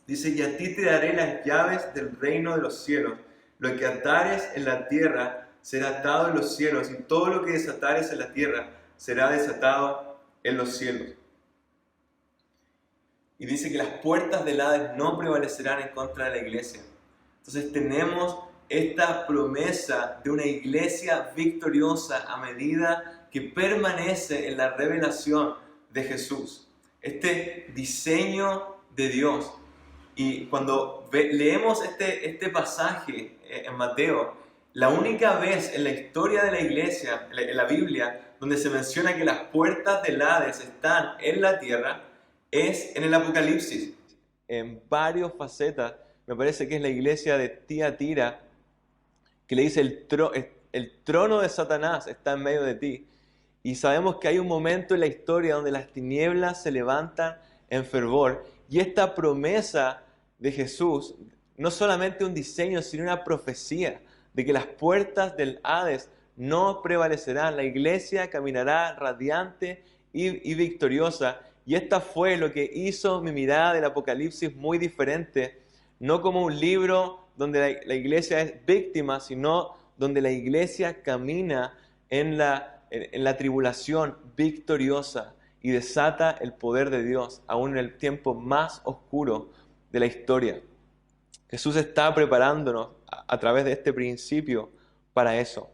Dice, y a ti te daré las llaves del reino de los cielos. Lo que atares en la tierra será atado en los cielos, y todo lo que desatares en la tierra será desatado en los cielos. Y dice que las puertas del Hades no prevalecerán en contra de la iglesia. Entonces tenemos esta promesa de una iglesia victoriosa a medida que permanece en la revelación de Jesús. Este diseño de Dios. Y cuando leemos este pasaje en Mateo, la única vez en la historia de la iglesia, en la Biblia, donde se menciona que las puertas del Hades están en la tierra, es en el Apocalipsis. En varias facetas, me parece que es la iglesia de Tiatira, que le dice el trono de Satanás está en medio de ti. Y sabemos que hay un momento en la historia donde las tinieblas se levantan en fervor. Y esta promesa de Jesús, no solamente un diseño, sino una profecía de que las puertas del Hades no prevalecerán. La iglesia caminará radiante y victoriosa. Y esta fue lo que hizo mi mirada del Apocalipsis muy diferente. No como un libro donde la iglesia es víctima, sino donde la iglesia camina en la tribulación victoriosa y desata el poder de Dios, aún en el tiempo más oscuro de la historia. Jesús está preparándonos a través de este principio para eso.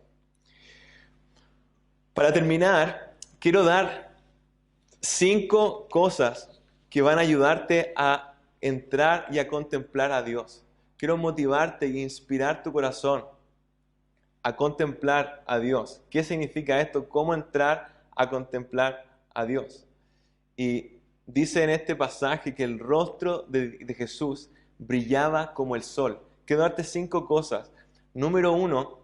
Para terminar, quiero dar 5 cosas que van a ayudarte a entrar y a contemplar a Dios. Quiero motivarte e inspirar tu corazón a contemplar a Dios. ¿Qué significa esto? ¿Cómo entrar a contemplar a Dios? Y dice en este pasaje que el rostro de Jesús brillaba como el sol. Quiero darte 5 cosas. Número 1,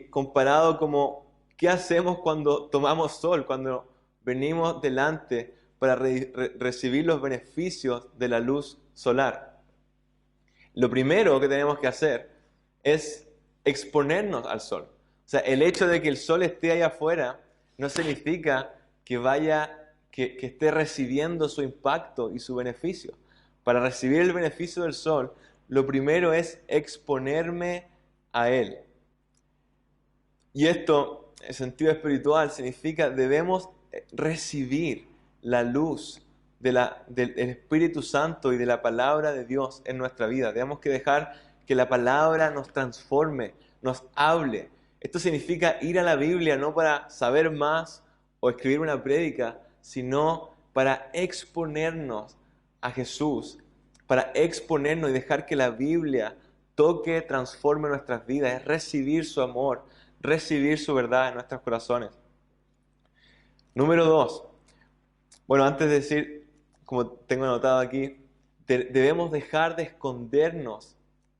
comparado como qué hacemos cuando tomamos sol, cuando venimos delante para recibir los beneficios de la luz solar. Lo primero que tenemos que hacer es exponernos al sol. O sea, el hecho de que el sol esté allá afuera no significa que esté recibiendo su impacto y su beneficio. Para recibir el beneficio del sol, lo primero es exponerme a él. Y esto, en sentido espiritual, significa debemos recibir la luz del Espíritu Santo y de la palabra de Dios en nuestra vida. Tenemos que dejar que la palabra nos transforme, nos hable. Esto significa ir a la Biblia no para saber más o escribir una prédica, sino para exponernos a Jesús, para exponernos y dejar que la Biblia toque, transforme nuestras vidas. Es recibir su amor, recibir su verdad en nuestros corazones. Número 2. Bueno, antes de decir, como tengo anotado aquí, debemos dejar de escondernos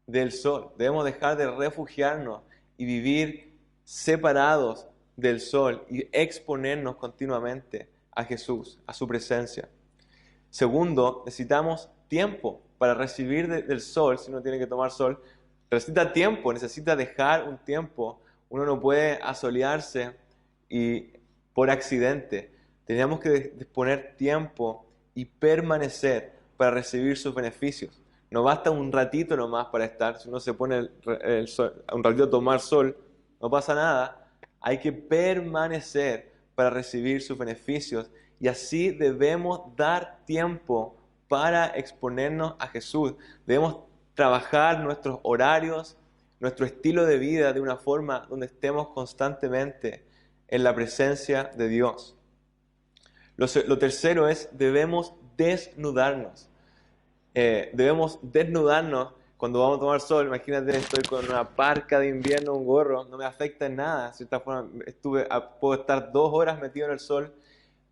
del sol. Debemos dejar de refugiarnos y vivir separados del sol y exponernos continuamente a Jesús, a su presencia. Segundo, necesitamos tiempo para recibir del sol. Si uno tiene que tomar sol, necesita tiempo, necesita dejar un tiempo. Uno no puede asolearse y por accidente. Tenemos que disponer tiempo y permanecer para recibir sus beneficios. No basta un ratito nomás para estar. Si uno se pone el sol, un ratito a tomar sol, no pasa nada. Hay que permanecer para recibir sus beneficios. Y así debemos dar tiempo para exponernos a Jesús. Debemos trabajar nuestros horarios, nuestro estilo de vida de una forma donde estemos constantemente en la presencia de Dios. Lo tercero es, debemos desnudarnos. Debemos desnudarnos cuando vamos a tomar sol. Imagínate, estoy con una parca de invierno, un gorro, no me afecta en nada. De cierta forma, puedo estar 2 horas metido en el sol,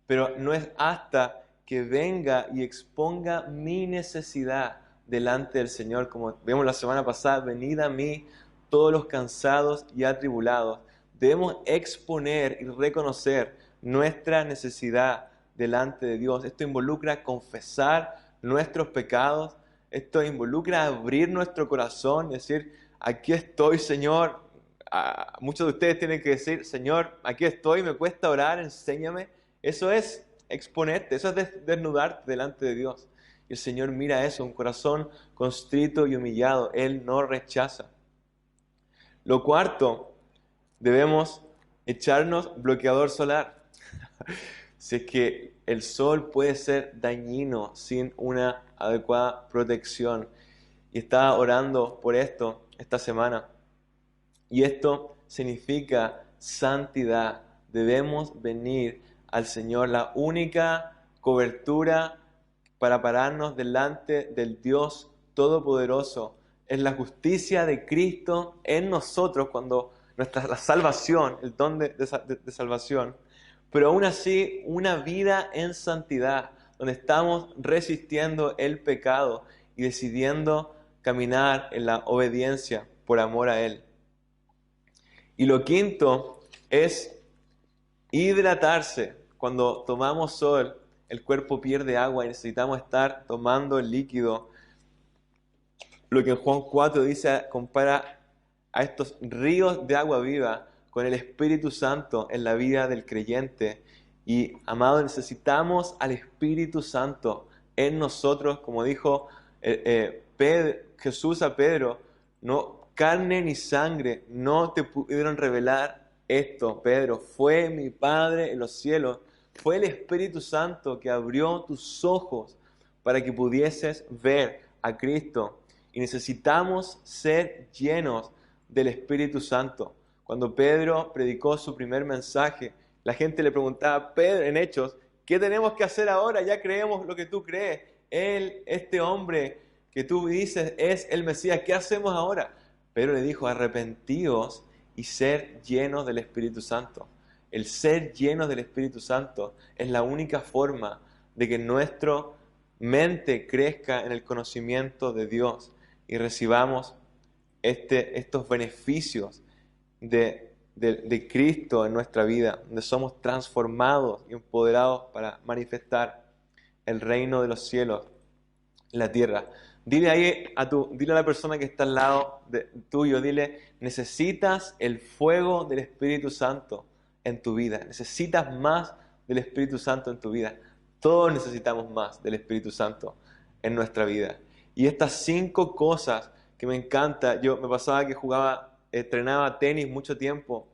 pero no es hasta que venga y exponga mi necesidad delante del Señor. Como vimos la semana pasada, venid a mí todos los cansados y atribulados. Debemos exponer y reconocer nuestra necesidad delante de Dios. Esto involucra confesar nuestros pecados. Esto involucra abrir nuestro corazón y decir, aquí estoy, Señor. Muchos de ustedes tienen que decir, Señor, aquí estoy, me cuesta orar, enséñame. Eso es exponerte, eso es desnudarte delante de Dios. Y el Señor mira eso, un corazón constrito y humillado. Él no rechaza. Lo cuarto, debemos echarnos bloqueador solar. Si es que el sol puede ser dañino sin una adecuada protección. Y estaba orando por esto esta semana. Y esto significa santidad. Debemos venir al Señor. La única cobertura para pararnos delante del Dios Todopoderoso es la justicia de Cristo en nosotros, cuando la salvación, el don de salvación. Pero aún así, una vida en santidad, donde estamos resistiendo el pecado y decidiendo caminar en la obediencia por amor a Él. Y lo quinto es hidratarse. Cuando tomamos sol, el cuerpo pierde agua y necesitamos estar tomando el líquido. Lo que en Juan 4 dice, compara a estos ríos de agua viva con el Espíritu Santo en la vida del creyente. Y, amado, necesitamos al Espíritu Santo en nosotros, como dijo Jesús a Pedro, no carne ni sangre no te pudieron revelar esto, Pedro, fue mi Padre en los cielos, fue el Espíritu Santo que abrió tus ojos para que pudieses ver a Cristo. Y necesitamos ser llenos del Espíritu Santo. Cuando Pedro predicó su primer mensaje, la gente le preguntaba, Pedro, en Hechos, ¿qué tenemos que hacer ahora? Ya creemos lo que tú crees. Este hombre que tú dices es el Mesías. ¿Qué hacemos ahora? Pedro le dijo, arrepentíos y ser llenos del Espíritu Santo. El ser llenos del Espíritu Santo es la única forma de que nuestro mente crezca en el conocimiento de Dios y recibamos estos beneficios de Cristo en nuestra vida, donde somos transformados y empoderados para manifestar el reino de los cielos en la tierra. Dile a la persona que está al lado tuyo, dile, necesitas el fuego del Espíritu Santo en tu vida, necesitas más del Espíritu Santo en tu vida. Todos necesitamos más del Espíritu Santo en nuestra vida. Y estas 5 cosas que me encanta, me pasaba que entrenaba tenis mucho tiempo,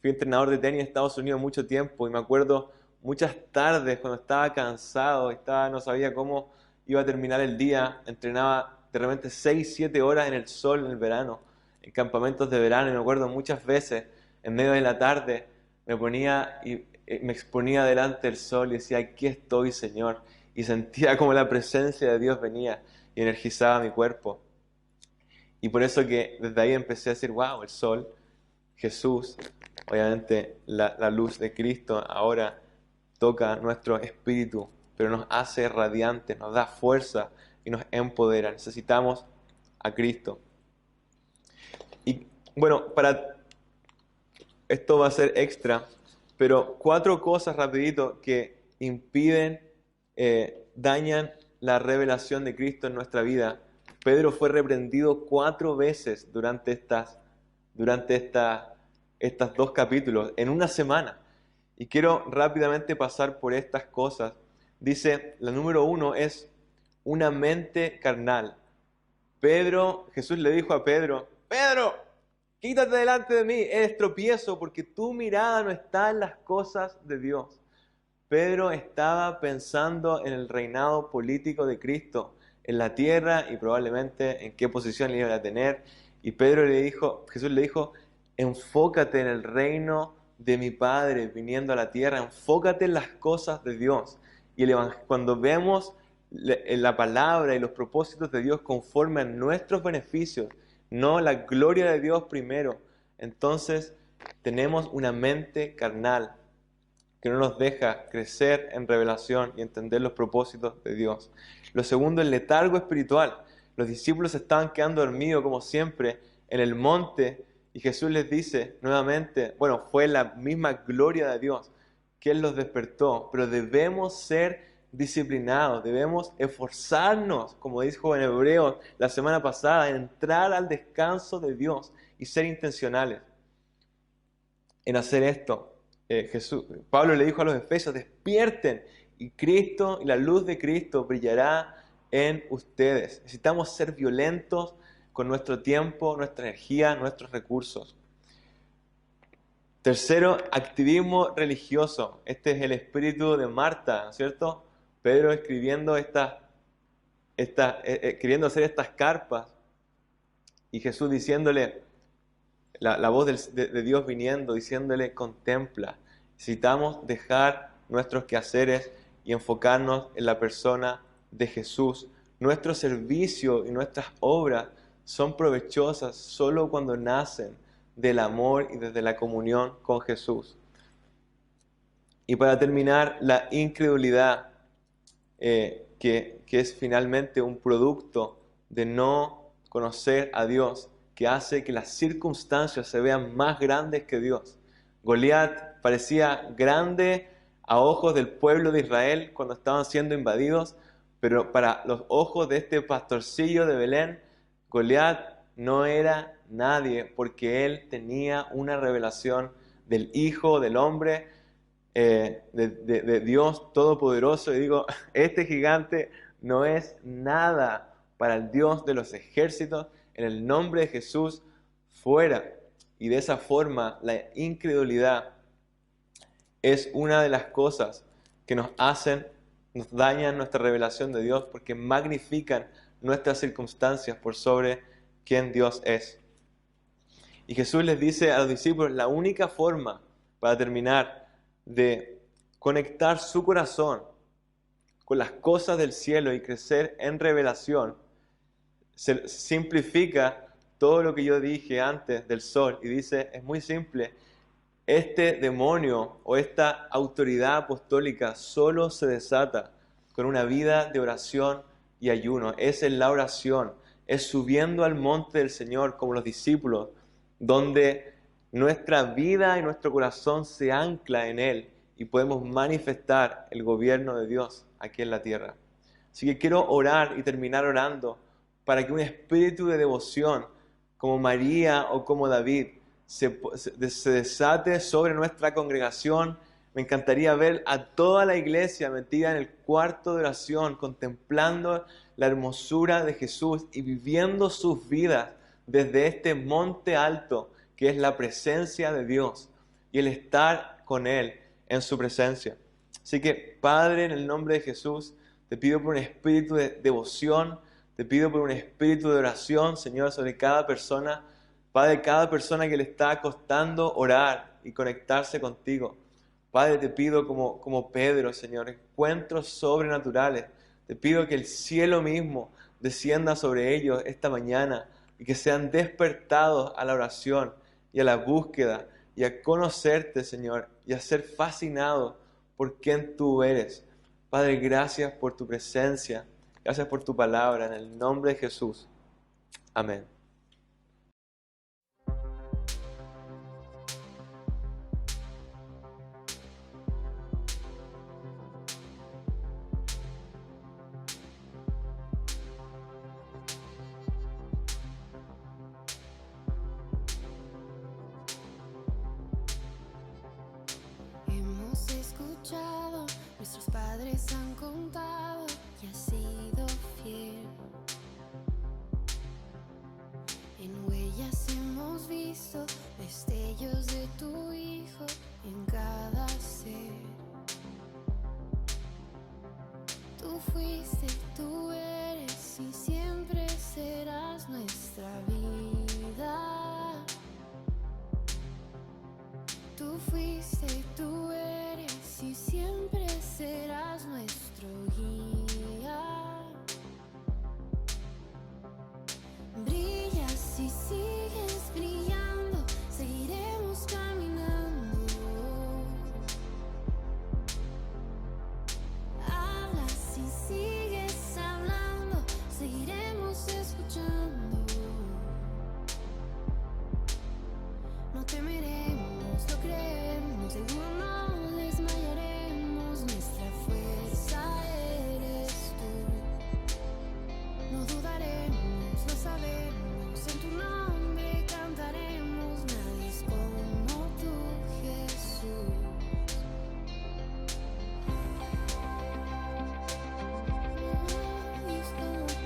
fui entrenador de tenis en Estados Unidos mucho tiempo y me acuerdo muchas tardes cuando estaba cansado, no sabía cómo iba a terminar el día, entrenaba de repente 6, 7 horas en el sol en el verano, en campamentos de verano, y me acuerdo muchas veces en medio de la tarde me ponía y me exponía delante del sol y decía, aquí estoy, Señor, y sentía como la presencia de Dios venía y energizaba mi cuerpo. Y por eso que desde ahí empecé a decir, wow, el sol, Jesús, obviamente la luz de Cristo ahora toca nuestro espíritu, pero nos hace radiantes, nos da fuerza y nos empodera. Necesitamos a Cristo. Y bueno, esto va a ser extra, pero 4 cosas rapidito que impiden, dañan la revelación de Cristo en nuestra vida. Pedro fue reprendido 4 veces durante estos 2 capítulos, en una semana. Y quiero rápidamente pasar por estas cosas. Dice, la número 1 es una mente carnal. Jesús le dijo a Pedro, Pedro, quítate delante de mí, eres tropiezo porque tu mirada no está en las cosas de Dios. Pedro estaba pensando en el reinado político de Cristo en la tierra y probablemente en qué posición le iba a tener. Y Jesús le dijo, enfócate en el reino de mi Padre viniendo a la tierra, enfócate en las cosas de Dios. Y cuando vemos la palabra y los propósitos de Dios conforme a nuestros beneficios, no la gloria de Dios primero, entonces tenemos una mente carnal que no nos deja crecer en revelación y entender los propósitos de Dios. Lo segundo, el letargo espiritual. Los discípulos estaban quedando dormidos como siempre en el monte y Jesús les dice nuevamente, fue la misma gloria de Dios que Él los despertó, pero debemos ser disciplinados, debemos esforzarnos, como dijo en Hebreos la semana pasada, en entrar al descanso de Dios y ser intencionales en hacer esto. Pablo le dijo a los efesios, despierten y Cristo y la luz de Cristo brillará en ustedes. Necesitamos ser violentos con nuestro tiempo, nuestra energía, nuestros recursos. Tercero, activismo religioso. Este es el espíritu de Marta, ¿no es cierto? Pedro escribiendo queriendo hacer estas carpas y Jesús diciéndole, la voz de Dios viniendo, diciéndole, contempla. Necesitamos dejar nuestros quehaceres y enfocarnos en la persona de Jesús. Nuestro servicio y nuestras obras son provechosas solo cuando nacen del amor y desde la comunión con Jesús. Y para terminar, la incredulidad, que es finalmente un producto de no conocer a Dios, que hace que las circunstancias se vean más grandes que Dios. Goliat parecía grande a ojos del pueblo de Israel cuando estaban siendo invadidos, pero para los ojos de este pastorcillo de Belén, Goliat no era nadie, porque él tenía una revelación del Hijo del Hombre, de Dios Todopoderoso. Y digo, este gigante no es nada para el Dios de los ejércitos. En el nombre de Jesús, fuera. Y de esa forma, la incredulidad es una de las cosas que nos dañan nuestra revelación de Dios, porque magnifican nuestras circunstancias por sobre quién Dios es. Y Jesús les dice a los discípulos, la única forma, para terminar, de conectar su corazón con las cosas del cielo y crecer en revelación, se simplifica todo lo que yo dije antes del sol y dice, es muy simple, este demonio o esta autoridad apostólica solo se desata con una vida de oración y ayuno. Esa es la oración, es subiendo al monte del Señor como los discípulos, donde nuestra vida y nuestro corazón se ancla en Él y podemos manifestar el gobierno de Dios aquí en la tierra. Así que quiero orar y terminar orando para que un espíritu de devoción como María o como David se desate sobre nuestra congregación. Me encantaría ver a toda la iglesia metida en el cuarto de oración, contemplando la hermosura de Jesús y viviendo sus vidas desde este monte alto que es la presencia de Dios y el estar con Él en su presencia. Así que, Padre, en el nombre de Jesús, te pido por un espíritu de devoción, te pido por un espíritu de oración, Señor, sobre cada persona. Padre, cada persona que le está costando orar y conectarse contigo. Padre, te pido como Pedro, Señor, encuentros sobrenaturales. Te pido que el cielo mismo descienda sobre ellos esta mañana y que sean despertados a la oración y a la búsqueda y a conocerte, Señor, y a ser fascinados por quien tú eres. Padre, gracias por tu presencia, gracias por tu palabra, en el nombre de Jesús. Amén. Hemos escuchado, nuestros padres han contado y has sido fiel. En huellas hemos visto destellos de tu Hijo en cada ser. Tú fuiste, tú eres y siempre serás nuestra vida. Tú fuiste, tú eres y siempre serás nuestro guía. Brillas y sigues brillando, seguiremos caminando. Hablas y sigues hablando, seguiremos escuchando. No temeremos, lo creemos, seguro no desmayaremos. Nuestra fuerza eres tú. No dudaremos, lo sabemos, en tu nombre cantaremos. Nadie es como tú, Jesús. Nadie es como tú.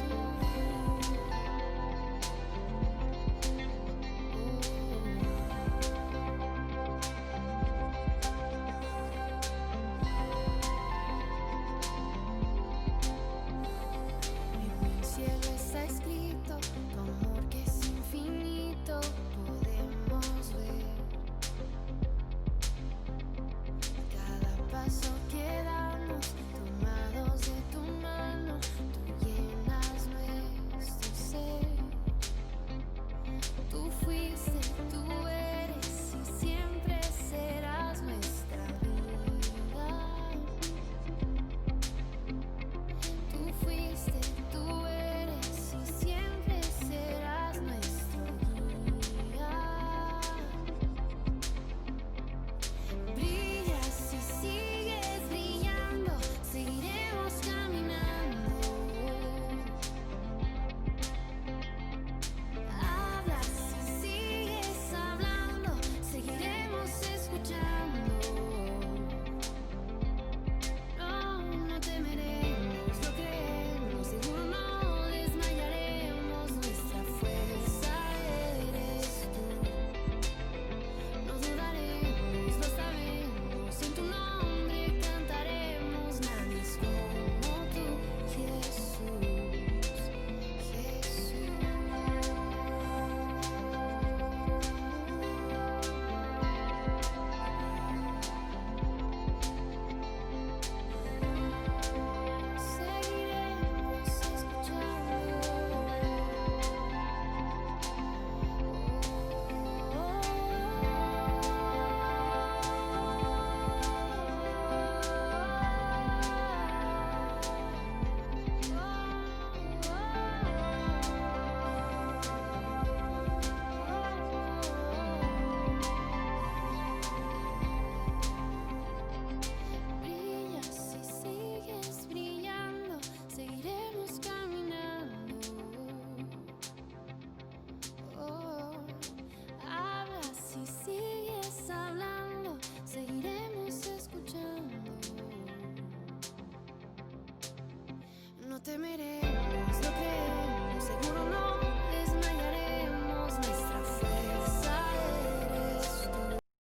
En el cielo está escrito tu amor que es infinito. temeremos, lo creemos, seguro no